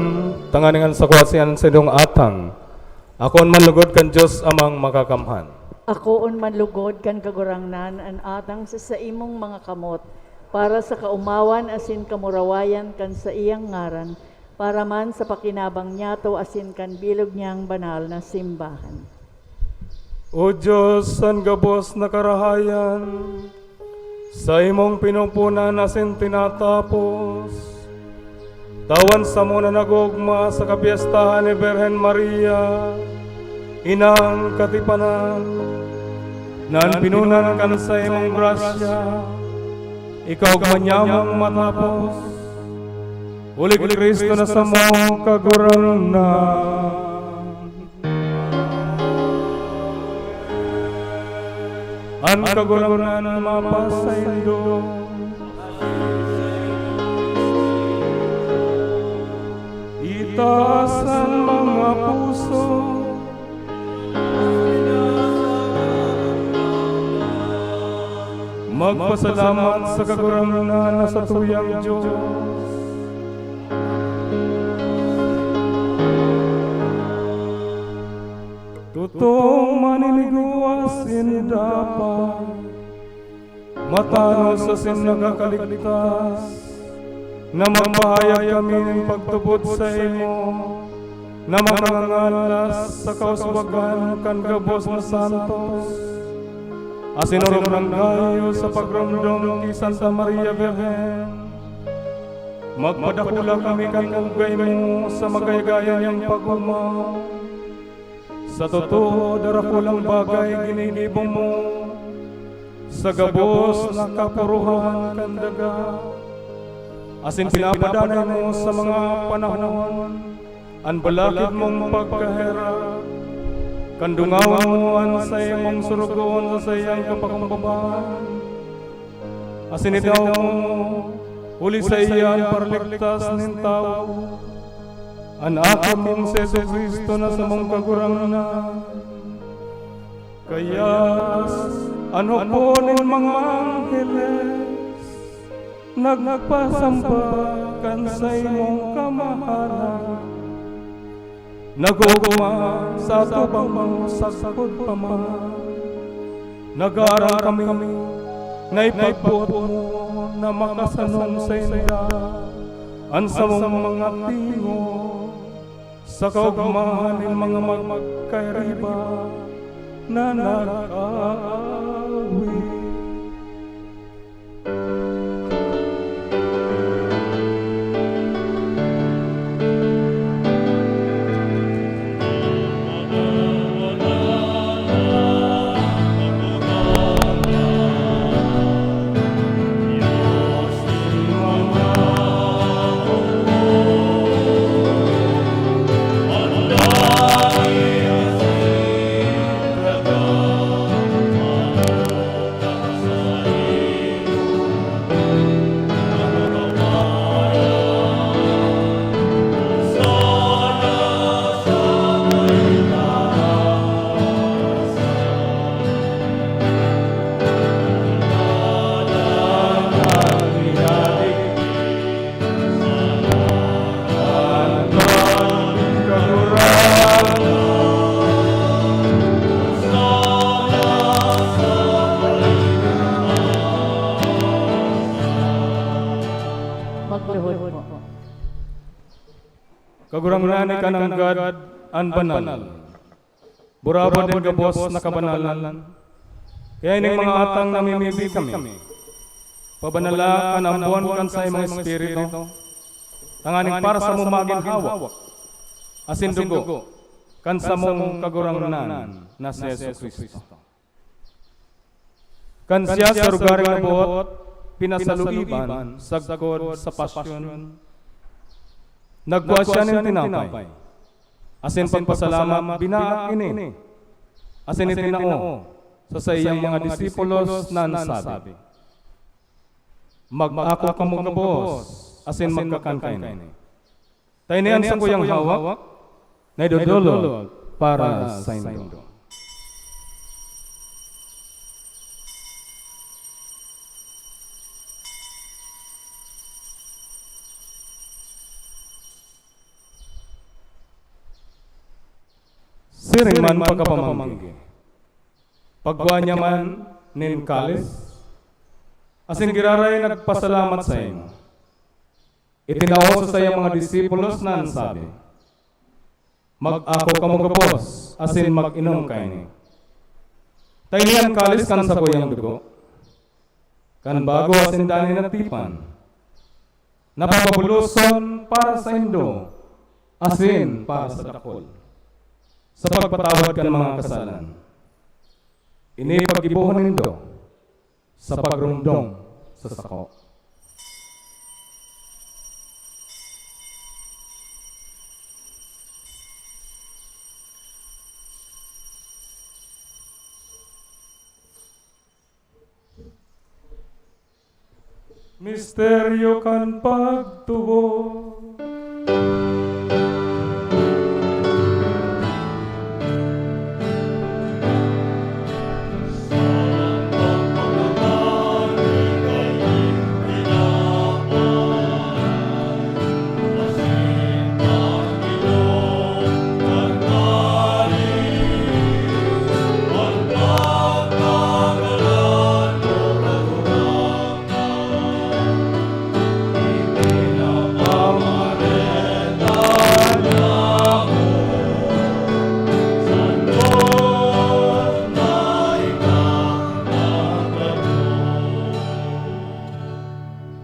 tanganingan sa kuwasian sa idong atang. Akon manlugod kan Diyos amang makakamhan. Ako on manlugod kan kagurangnan an atang sa imong mga kamot para sa kaumawan asin kamurawayan kan sa iyang ngaran para man sa pakinabang niyato asin kan bilog niyang banal na simbahan. O Diyos, ang gabos na karahayan, sa imong pinumpunan asin tinatapos, tawan sa muna nagugma sa kapiestahan ni Birhen Maria, inang katipanan, nan pinunan kan sa imong grasya, ikaw manyamang matapos, ulit Kristo na sa mong kagurangnan. Ang kagurangnan mapasaindo, itaas ang mga puso, magpasalamat sa kagurangnan na sa tuyang Diyos. Tutong maniligawas dapat matano sa sinagakaligtas na magpahayag kami ng pagtubod sa imo na makangangalas sa kauswagan kan gabos na santos asinurum ng gayo sa pagramdom ni Santa Maria Virgen magpadakula kami kan ugay mo sa magaygayan niyang pagumaw. Sa totoo, darakulang bagay ginilibong mo sa gabos na kapuruhan kandaga. Asin pinapadanay mo sa mga panahon, ang balakid mong pagkahera, kandungawan mo ang sa imong surugon sa iyang kapakumbabaan. Asin itaw mo, uli sa iyan parligtas ng tao, an ako mong si Yesu Cristo na sa mong kagurangnan. Kaya ano po ng mga angeles nagpasambakan sa imong kamahalan, naguguma sa tubang mga sakot pa man, nag-aaral kami na ipagbuot mo na makasanong sa inya ang sa mga tingo sa kaugmahan ng mga magkairiba na nag-awi. Magluhod mo. Kagurangnan ka ng God an banal. Burabo din gabos na kabanalan. Kaya ining mga atang namimibi kami. Pabanala ka ng buwan kan sa imong espiritu. Tanganing para sa mumaging hawak. Asin dugo kan sa mong kagurangnan na si Yesu Cristo. Kan siya sa rugaring nabuot, pinasaluiban, sagkod sa pasyon, nagbuhat siya ng tinapay. Asin pagpasalamat, binaak ini. Asin itinao sa iyang mga disipulos na nasabi, mag-ako ka mong gabos, asin magkakankain. Tainian sa kuyang hawak, na idudulot para sa indo. siring man pagkapamanggi. Pagkuha niya man nin kalis, asin giraray nagpasalamat sa imo. Itinao sa sayang mga disipulos na ansabi, mag-ako kamo gabos, asin mag-inom kaini. Tainian kalis kan sa kuyang dugo, kan bago asin dani natipan, napapabuluson para sa indo, asin para sa dakol, sa pagpatawad kan mga kasalan. Ini pag-ibuhon nindo sa pagrumdong sa sako. Misteryo kan pagtubo,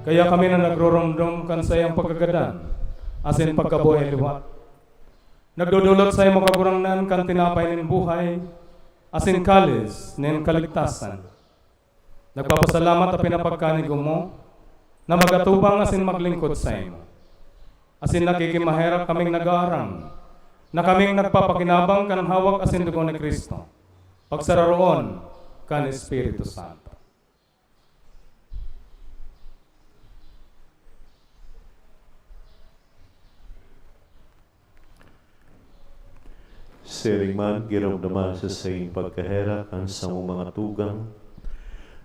kaya kami na nagroromdom kan sa iyang pagkagadan, asin pagkabuhay liwat. Nagdudulot sa iyong kagurangnan kan tinapay nin buhay, asin kalis nin kaligtasan. Nagpapasalamat at pinapagkanigo mo, na magatubang asin maglingkod sa imo. Asin nakikimahirap kaming nag-aarang, na kaming nagpapakinabang kan hawak asin dugo ni Kristo. Pagsararoon kan Espiritu Santo. Siring man giramdaman sa saying pagkahera kan sa mga tugang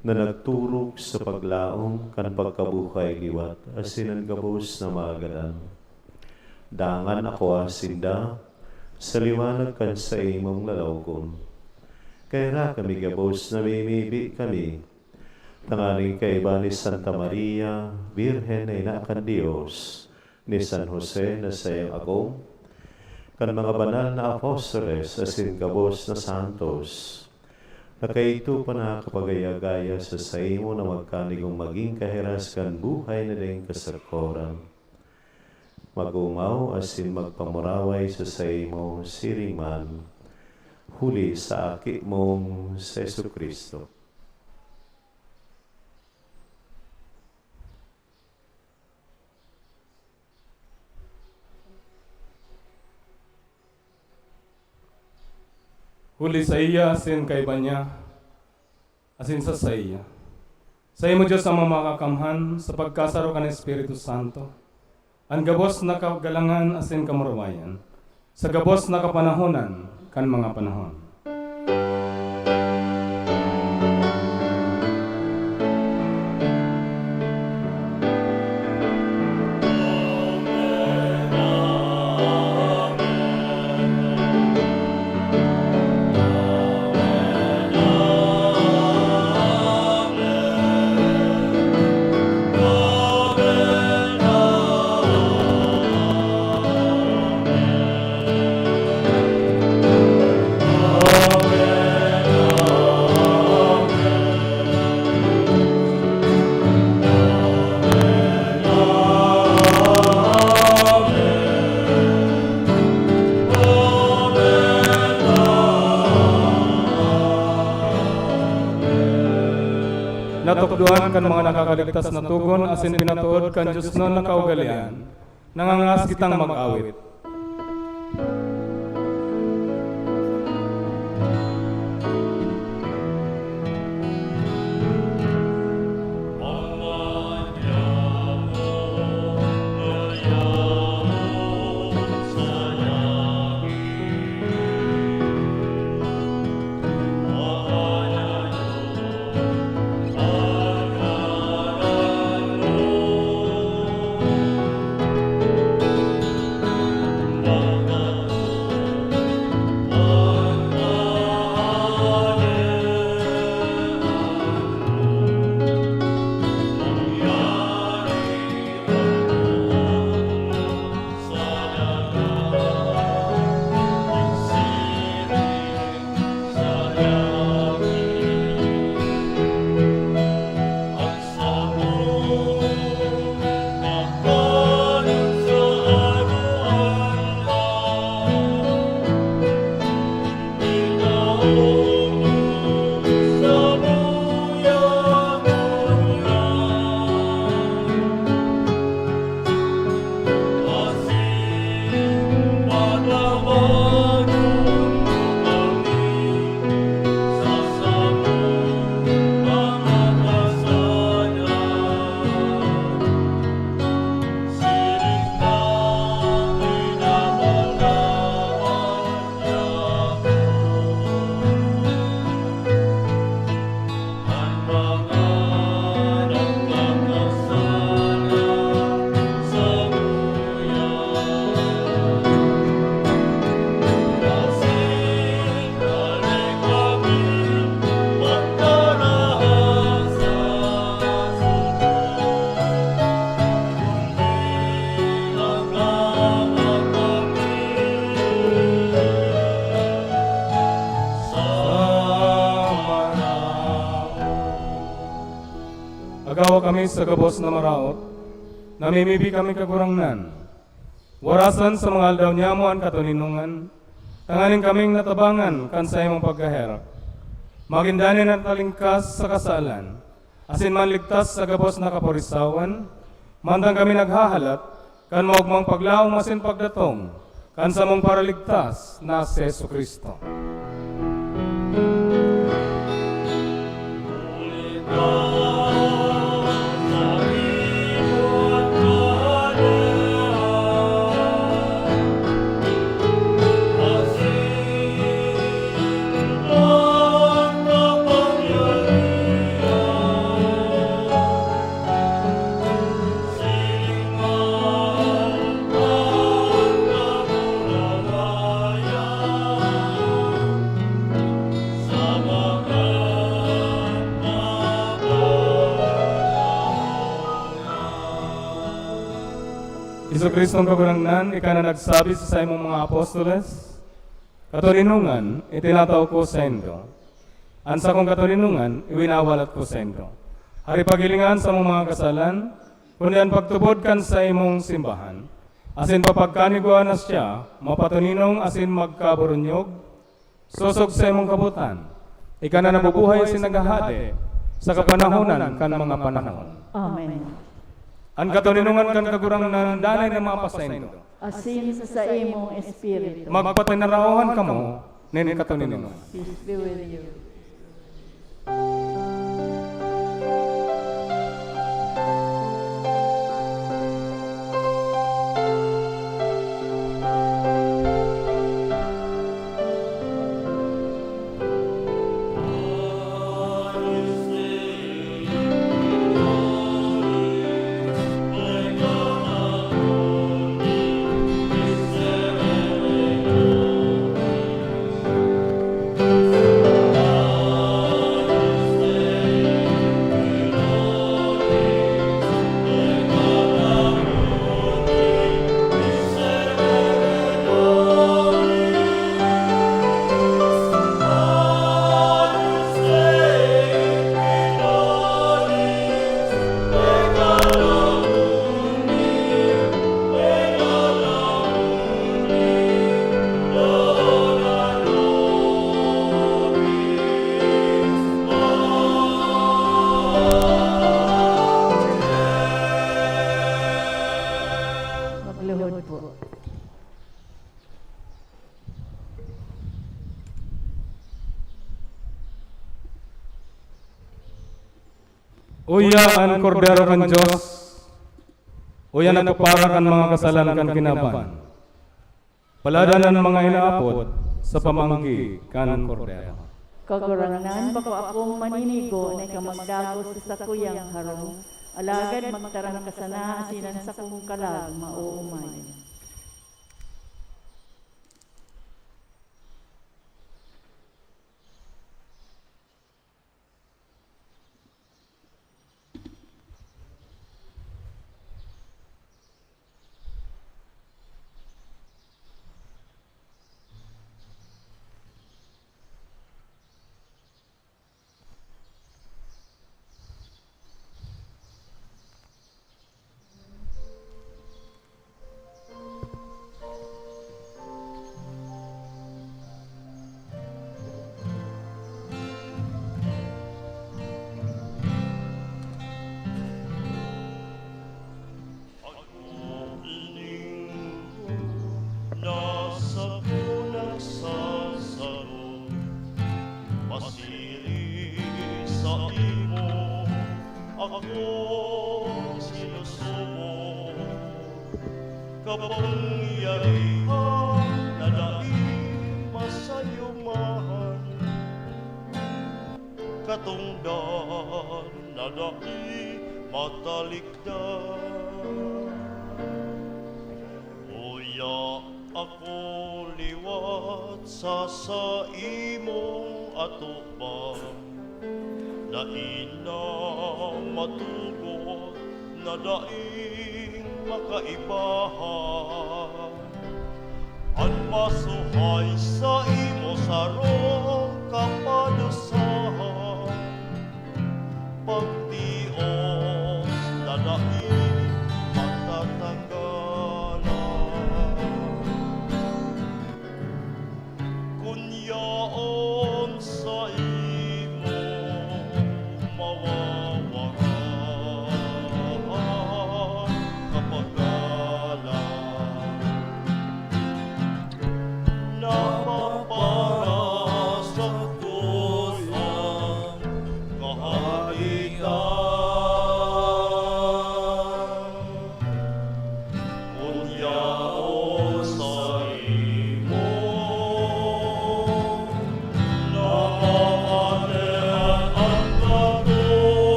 na nagturog sa paglaom kan pagkabuhay liwat asinan gabos na maagadan. Dangan ako asinda sa liwanag kan sa imong lalawgon. Kaya kami gabos na mimibi kami. Tanganing kaiba ni Santa Maria, Birhen ay naakan Diyos, ni San Jose na sayang agong, kan mga banal na apostoles asin gabos na santos, na kaito pa nakapagaya-gaya sa saimo na magkanigong maging kahiras kan buhay na ding kasarkoran. Magungaw asin magpamuraway sa saimo siringman, huli sa aki mong sa Jesucristo. Huli sa iya, asin kay Banya, asin sa iya. Sa imo Diyos ang mamakamhan sa pagkasaro kan Espiritu Santo. Ang gabos na kagalangan asin kamurawayan, sa gabos na kapanahonan kan mga panahon. Natukduhan kan mga nakakaligtas na tugon asin pinatuod kan Diyos no na kaugalian, nangangas kitang mag-awit. Agawa kami sa gabos na maraot, namimibi kami kagurangnan. Warasan sa mga aldaw niya mo ang katuninungan, tanganin kaming natabangan kan sa imong pagkaherap. Magindanin at talingkas sa kasalan, asin manligtas sa gabos na kaporisawan, mantang kami naghahalat, kan maugmang paglaong masin pagdatong, kan sa mong paraligtas na si Yesu Kristo. Isu Kristong kagurangnan, ika na nagsabi sa imong mga apostoles, katuninungan, itinataw ko sa indo. Ansa kong katuninungan, iwinawalat ko sa indo. Hari pagilingan sa mong mga kasalan, kundi ang pagtubod kan sa imong simbahan. Asin papagkaniguan na siya, mapatuninong asin magkaburunyog, susog sa imong kabutan. Ika na nabubuhay sin naghahade sa kapanahonan kan mga panahon. Amen. Ang katuninungan kan kagurangnan danay ng mga pasayno. Asin sa imong espiritu. Magpatinarawan kamo nin katuninungan. Peace be with you. Magluhod po. Uya ang kordero kan Diyos, uya na kapara kan mga kasalanan kan kinaban. Paladanan mga inaapod sa pamanggi kan kordero. Kagurangnan, bako akong maninigo na ikamagdagos sa sakuyang harong, alagad magtarang kasana asinan sa kong kalag mauumay. Nasa punang sasaro, masiri sa imo, ako sinusubo. Kapangyarihan na daing masayumahan, katungdan na daing matalikdan. Uya ako liwat sa imong atubang, na inang matugot na daing makaibahan. Ang masuhay sa imo sarong kapalusahan, pagtion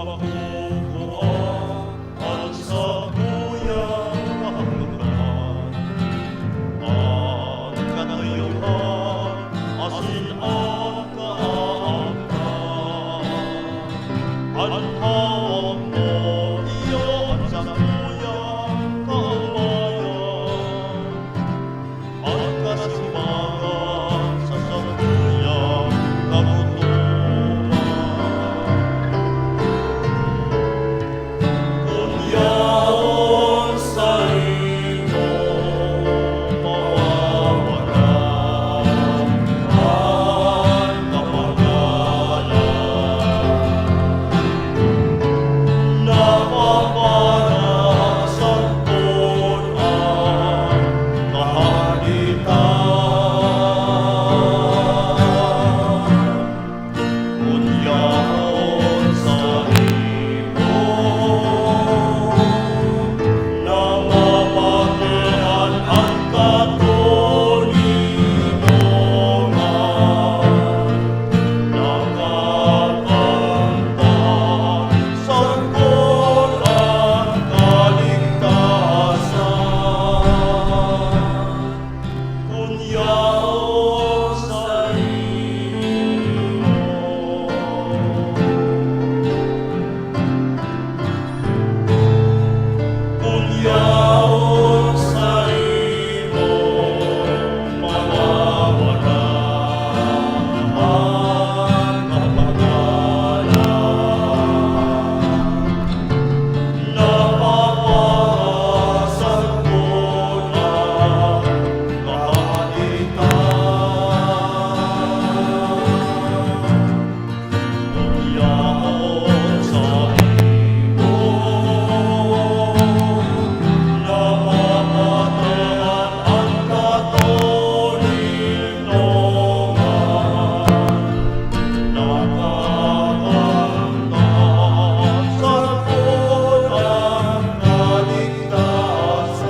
Pagkukuha at sa kuyang hanggan at kanayuhan asin ang kaangkan at hawak mo iyon sa kuyang kaamayan at kasimbahan sa sakuyang kagutuman. Kunyaon sa imo mawawalan ang kapagalan. Napaparasan po ang kahalitan. Kunyaon sa imo namamagian ang katulinongan. Nakakanta sa Quran kaligtasan. Kunyaon sa imo. Kunyaon sa imo mawawalan ang kapagalan. Napaparasan ko ang kahalitan. Kunyaon sa imo namamagian ang katulinongan. Nakakanta sa Quran kaligtasan.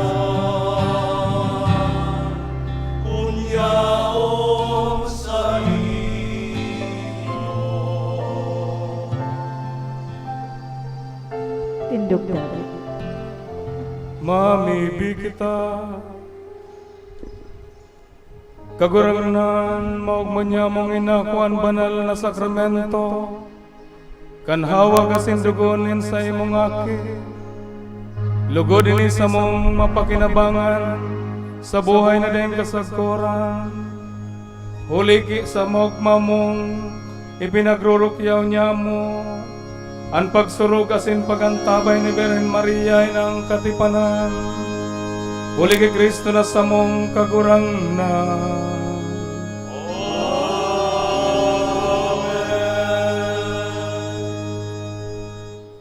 Kunyaon sa imo. Tindog David. Mamibig kita kaguranan maugmanya mong inakuan banal na sakramento kanhawa kasindugonin sa imong aki lugod ini sa mong mapakinabangan sa buhay na dayang kasagkuran huliki sa maugma mong ipinagrurukyaw niya mo ang pagsurog asin pagantabay ni Birhen Maria ng katipanan. Uli kay Kristo na sa mong kagurang na.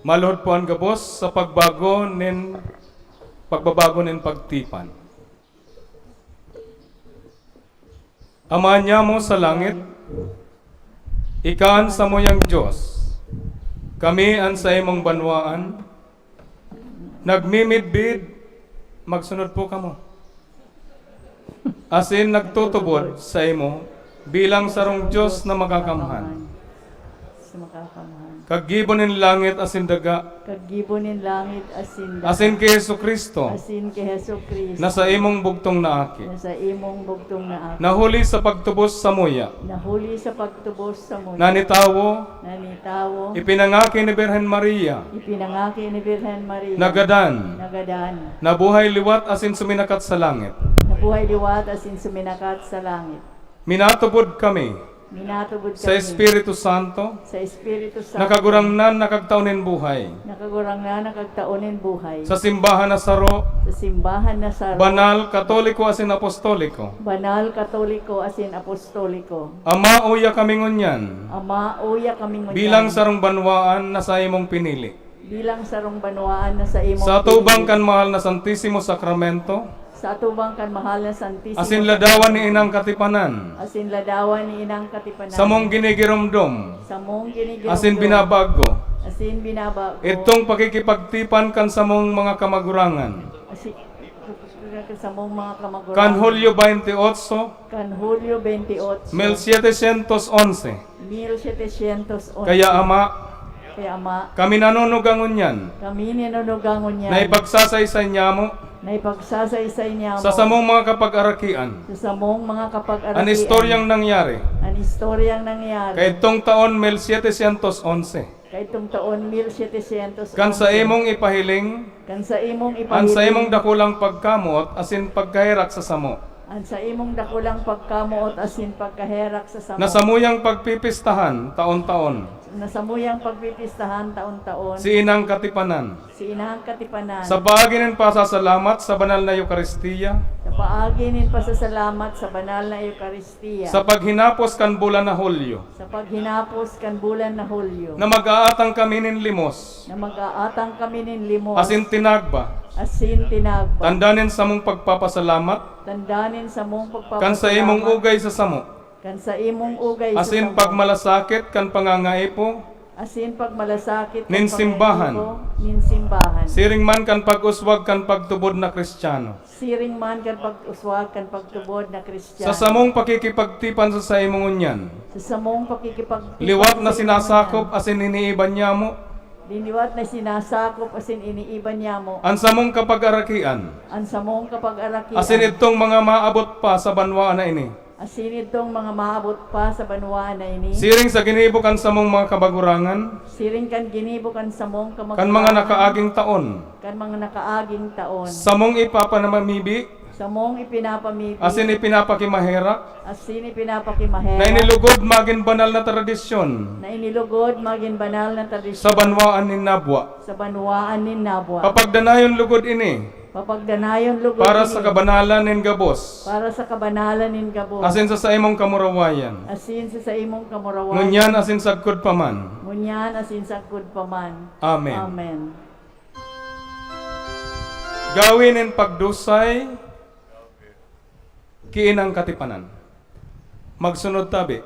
Maluhod po ang gabos sa pagbago nin pagtipan. Ama niya mo sa langit, ikaan sa moyang Diyos, kami ang sa imong banwaan, nagmimidbid, magsunod po kamo. Asin nagtutubod sa imo, bilang sarong Diyos na makakamhan. Sa makakamhan. Kagibonin langit asin daga, Kagibonin langit asin dagat. asin kay Hesus Kristo, Asin kay Hesus Kristo. na sa imong bugtong naaki. Nasa imong bugtong na ako. Nahuli sa pagtubos sa muya, Nahuli sa pagtubos sa mundo. nanitawo, Nanitawo. ipinangaki ni Birhen Maria, Ipinangaki ni Birhen Maria. nagadan, Nagadan. nabuhay liwat asin suminakat sa langit. Nabuhay liwat asin suminakat sa langit. Minatubod kami Minatubod sa kami Espiritu Santo, sa Espiritu Santo. nakagurangnan nakagtaunin buhay. Nakagurang na nakagtaonin buhay. Sa simbahan na saro, Sa simbahan na sa banal, katoliko asin apostoliko. banal, katoliko, asin apostoliko. Ama, uya kami ngunyan, Ama, uya kaming bilang sarong banwaan na sa imong pinili. bilang sarong banwaan na sa imong Sa tubang pinili. kan mahal na Santissimo Sakramento, Sa atubang kan mahal na Santissimo asin ladawan ni inang katipanan, asin ladawan ni inang katipanan. sa mong ginigiromdom, Sa mong ginigirong asin binabago, asin binabago. itong pakikipagtipan kan sa mong mga kamagurangan. Asin sa mong mga kamagurangan. Kan Hulyo 28, Kan Hulyo 28. 1711. 1711. Kaya Ama, kay Ama, kami nanunugangon yan, kami ninunugangon niya, na ipagsasaysay niya mo na ipagsasaysay niya mo, sa samong mga kapag-arakian, sa samong mga kapag-arakian, ang istoryang nangyari, ang istoryang nangyari, kay itong taon 1711, kay itong taon 1711, kan sa imong ipahiling, kan sa imong an sa ipahiling, imong dakulang pagkamot, asin pagkahirak sa samo, ang sa imong dakulang pagkamuot asin pagkaherak sa samo, na samuyang pagpipistahan taon-taon, na samuyang pagpipistahan taon-taon, si Inang Katipanan, si Inang Katipanan, sa paagi ng pasasalamat sa banal na Eukaristiya, sa paagi nin pasasalamat sa banal na Eukaristiya, sa paghinapos kan bulan na Hulyo, sa paghinapos kan bulan na Hulyo, na mag-aatang kami nin limos, na mag-aatang kami nin limos, asin tinagba, asin tinagba, tandanin sa mong pagpapasalamat, tandanin sa mong pagpapasalamat, kan sa imong ugay sa samo, kan sa imong ugay asin sa samo, pagmalasakit kan pangangaipo, asin pagmalasakit nin kan simbahan, pangaipo, nin simbahan, siring man kan pag-uswag kan pagtubod na Kristiyano, siring man kan pag-uswag kan pagtubod na Kristiyano, sa samong pakikipagtipan sa imong unyan, sa samong pakikipag liwat na sinasakop asin iniiban niya mo, diniwat na sinasakop asin iniiban niya mo, ang samong kapag-arakian, ang samong kapag-arakian, asin itong mga maabot pa sa banwa na ini, asin itong mga maabot pa sa banwa na ini, siring sa ginibukan sa mong mga kabagurangan, siring kan ginibo kan samong kamag kan mga nakaaging taon, kan mga nakaaging taon, sa mong ipapanamamibi, samong ipinapamibig, asin ipinapakimaherak, asin ipinapakimahera, na inilugod maging banal na tradisyon na inilugod maging banal na tradisyon sa banwaan ni Nabwa. sa banwaan ni Nabwa, Papagdanayon lugod ini, papagdanayon lugod para ini, sa kabanalan nin gabos, para sa kabanalan nin gabo, asin sa imong kamurawayan. asin sa imong kamurawan, Ngunyan asin sagkod paman. ngunyan asin sagkod paman. Amen. Amen. Gawin in pagdusay, kiinang katipanan. Magsunod tabi.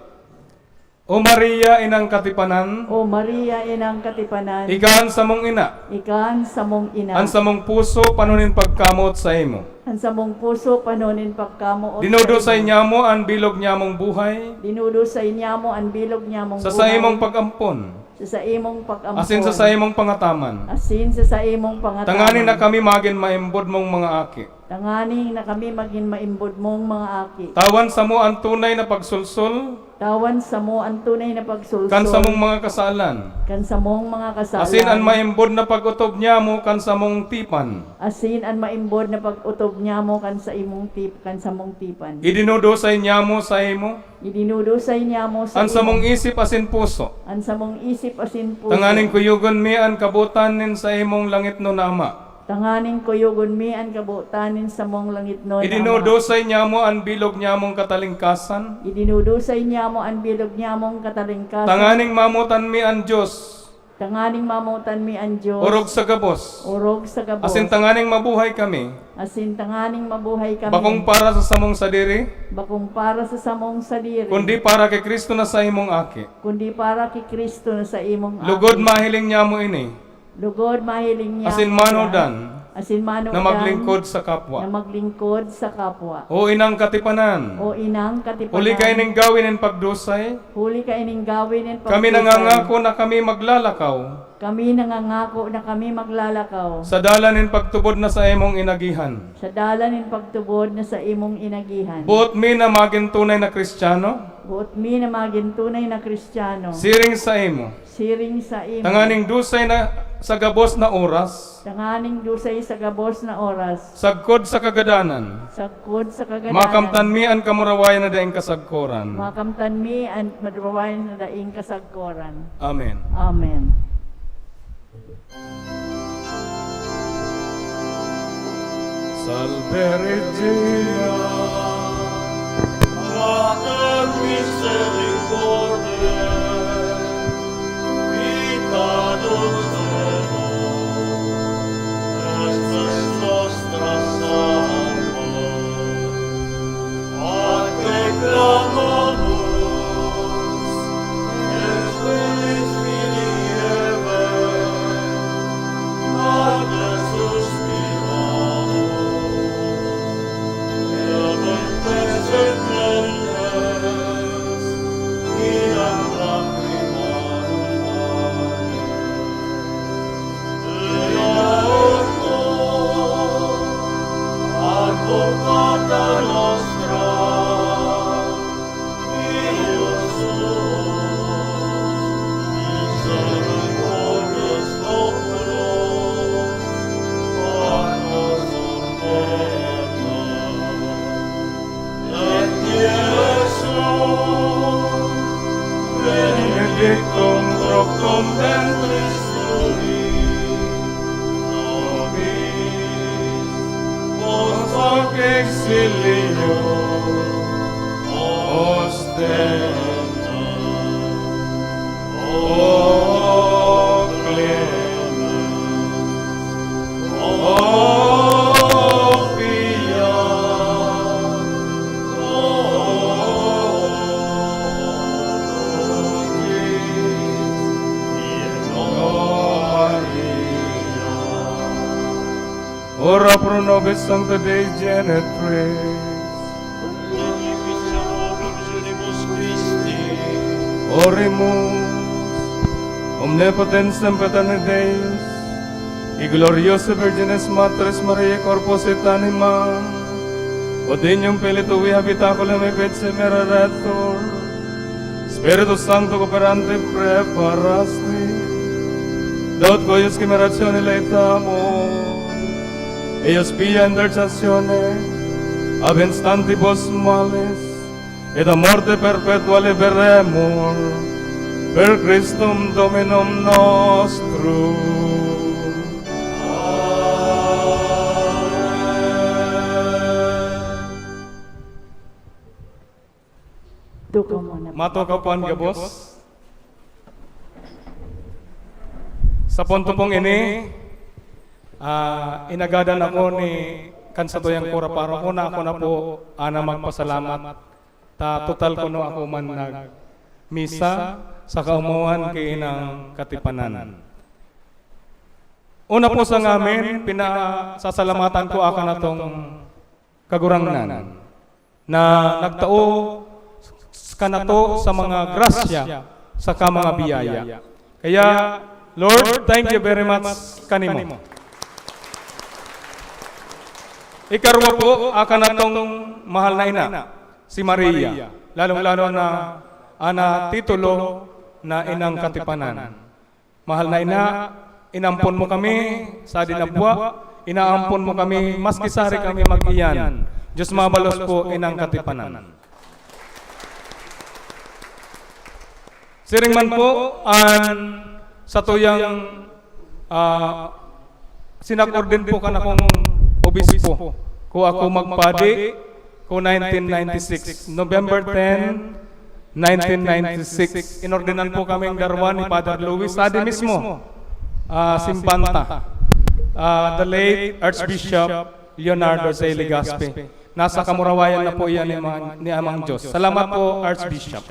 O Maria, inang katipanan, O Maria, inang katipanan, ikaan sa mong ina, ikan sa mong ina, ang sa mong puso, panunin pagkamot sa imo. ang sa mong puso panunin pagkamo, Dinudusay niya mo ang bilog niya mong buhay, dinudusay niya mo ang bilog niya mong sa imong pagampon, sa imong pag-ampon, asin sa imong pangataman. asin sa imong pangataman, Tanganin na kami magin maimbod mong mga aki. tanganing na kami maging maimbod mong mga aki, Tawan sa mo ang tunay na pagsulsul, tawan sa mo ang tunay na pagsulsol, kan sa mong mga kasalan. kan sa mong mga kasalan, Asin ang maimbod na pag-utob niya mo kan sa mong tipan. asin ang maimbod na pag-utob niya mo kan sa imong kan sa mong tipan, Idinudusay niya mo sa imo, idinudusay niya mo sa ang sa mong isip asin puso. ang sa mong isip asin puso, Tanganing kuyugon mi ang kabutan nin sa imong langit no nama. tanganing kuyugon mi ang kabutanin sa mong langit no, Idinudusay niya mo ang bilog niya mong katalingkasan. idinudusay niya mo ang bilog niya mong katalingkasan, Tanganing mamutan mi ang Diyos, tanganing mamutan mi ang Diyos, urog sa gabos. urog sa gabos, Asin tanganing mabuhay kami, asin tanganing mabuhay kami, bakong para sa samong sadiri, bakong para sa samong sadiri, kundi para kay Kristo na sa imong aki. kundi para kay Kristo na sa imong Lugod aki. mahiling niya mo ini, Lugod mahiling niya asin mo manodan, asin na manodan, maglingkod sa na kapwa. maglingkod sa kapwa. O inang katipanan, O inang katipanan, uli kayo ning gawin ng pagdusay, huli ka ining gawin ng kami nangangako na kami maglalakaw, Kami nangangako na kami maglalakaw sa dalan ng pagtubod na sa imong inagihan. sa dalan ng pagtubod na sa imong inagihan. Buot mi na maging tunay na Kristiyano, Buot mi na maging tunay na Kristiyano, siring sa imo, siring sa imo, tanganing dusay na sa gabos na oras, tanganing dusay sa gabos na oras, sagkod sa kagadanan, sagkod sa kagadanan, makamtan mi ang kamurawayan na daing kasagkoran. makamtan mi ang madrawayan na daing kasagkoran. Amen. Amen. Salve Regina, Mater misericordiae, vita dulcedo, estes nostra salva. Ad te clamamus, et velis Filii Eve, ad te suspiramus, et mentes et mentes, ventris tui, nobis, post hoc exilio, ostenda, o clemens, o pia, o Ora pro nobis Sancta Dei Genetrix. Oremus, omnipotens sempiternus Deus, y gloriosa Virgenes Matres Mariae corpus et anima, odenium pelitui habitaculum et semeraretur, Spiritus Sancto cooperante preparasti, dot coius chimeratione laetamo, ellos pia intercessione, ab instantibus males, et a morte perpetua liberemur, per Christum Dominum nostrum. Duka muna. Mato kapuan gabos. Sa punto pong ini, inagadan ako ni kansatoyang kura para ko na ako na po ana magpasalamat. Ta total ko no ako man nag misa sa kaumawan kay inang katipanan. Una po sa ngamin, pinasasalamatan ko akan atong kagurangnan na nagtao kanato sa mga grasya sa mga biyaya. Kaya Lord, thank you very much kanimo. Ikarwa po akan atong mahal na ina, si Maria, lalong-lalo na ana titulo na inang katipanan. Mahal na ina, inampon mo kami sa dinabwa, inaampon mo kami, maski sari kami mag-iyan. Diyos mabalos po inang katipanan. Siring man po, sa tuyang sinakordin po ka na kong obispo, ko ako magpadi, ko 1996, November 10, 1996. Inordinan po kaming darwan ni Father Luis Ade mismo, Simpanta, the late Archbishop Leonardo C. Legaspi. Nasa kamurawayan na po yan ni Amang Diyos. Salamat po, Archbishop.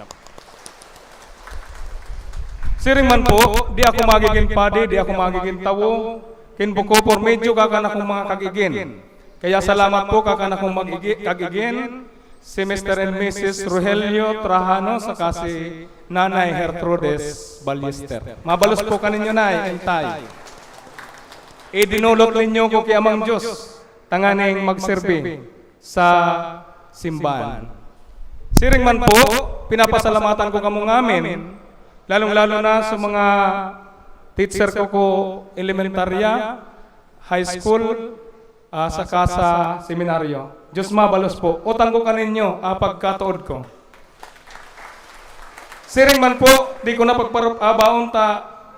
Siring man po, di ako magiging padi, di ako magiging tawo, kinbuko por medyo kakan akong mga kagigin. Kaya salamat po kakan akong kagigin, si Mr. and Mrs. Rogelio Trajano sa kasi Nanay Gertrudes Ballester. Mabalos po kaninyo na entay. Idinulot ninyo ko kay Amang Diyos, tanganing magserbi sa simbahan. Siring man po, pinapasalamatan ko kamo ngamin, lalong-lalo na sa mga teacher ko elementarya, high school, saka sa seminaryo. Diyos mabalos po. Utang ko kaninyo, pagkatuod ko. Siring man po, di ko na pagparabaon ta,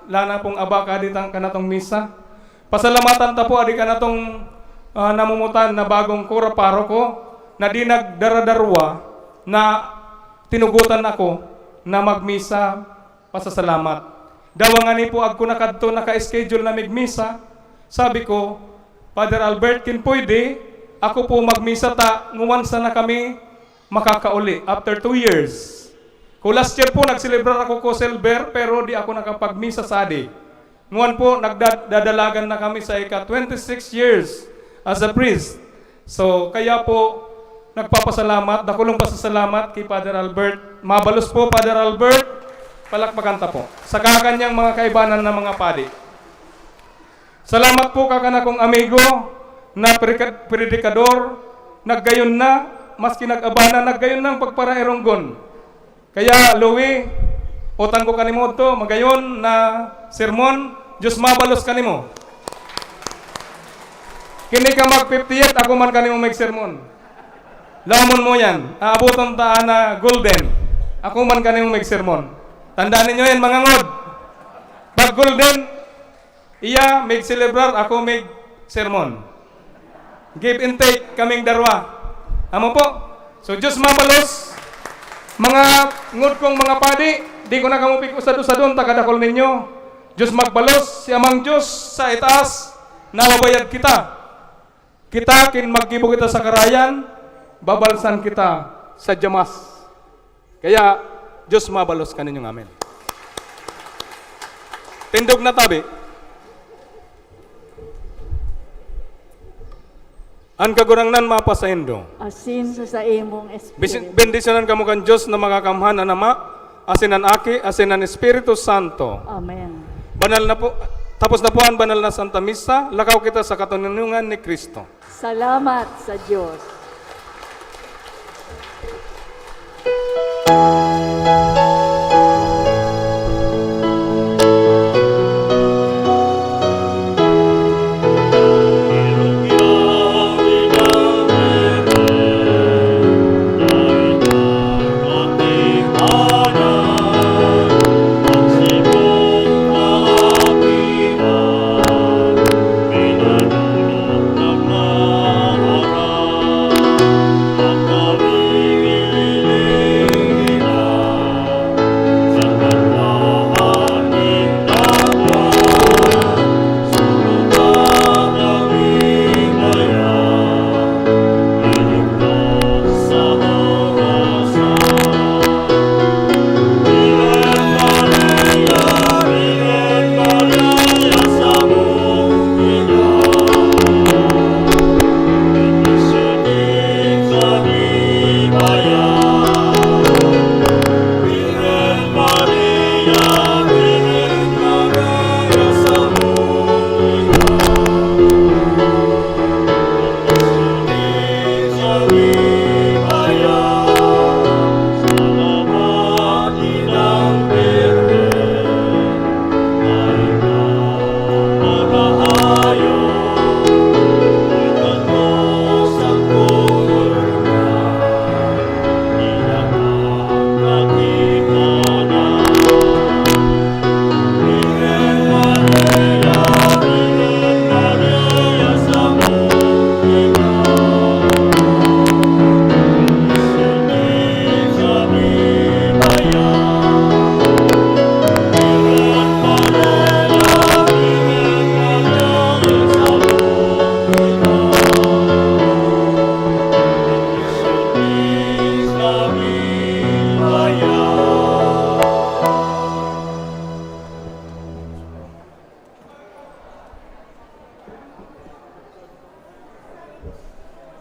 lana pong abaka ditang kanatong misa. Pasalamatan ta po, adi kanatong namumutan na bagong kura paroko, na di nagdaradarwa, na tinugutan ako, na magmisa, pasasalamat. Dawangani po agko nakadto naka-schedule na migmisa. Sabi ko, Father Albert, kin pwede, ako po magmisa ta, nguwansa na kami makakauli after 2 years. Kung last year po, nagselebrar ako ko silver, pero di ako nakapagmisa sa adi. Nguwan po, nagdadalagan na kami sa ika 26 years as a priest. So, kaya po, nagpapasalamat, dakulong pasasalamat kay Father Albert. Mabalos po, Father Albert, palakpakan ta po sa kakanyang mga kaibanan ng mga padi. Salamat po kakan akong amigo na predikador, naggayon na, maski nag-abana, naggayon na ang pagparaeronggon. Kaya, Louie, utang ko kanimo to, magayon na sermon, Diyos mabalos kanimo. Kini ka mag-58, ako man kanimo mag-sermon. Lamon mo yan, aabutan ta na golden, ako man kanimo mag-sermon. Tandaan ninyo yan, mga ngod. Pag Golden, iya may celebrar, ako may sermon. Give and take kaming darwa. Amo po? So, Diyos mabalos, mga ngod kong mga padi, di ko na kamupik usad-usadon, tagadakol ninyo. Diyos magbalos, si Amang Diyos sa itaas, nababayad kita. Kita, kin magkibo kita sa karayan, babalsan kita sa Diyamas. Kaya, Diyos mabalos ka ninyong amen. Tindog na tabi. Ang kagurangnan mapasaindo. Asin sa imong espiritu. Bendisyonan kamo kan Diyos na makakamhan ang Ama, asin ang Aki, asin ang Espiritu Santo. Amen. Banal na po, tapos na po ang banal na Santa Misa, lakaw kita sa katunungan ni Kristo. Salamat sa Diyos.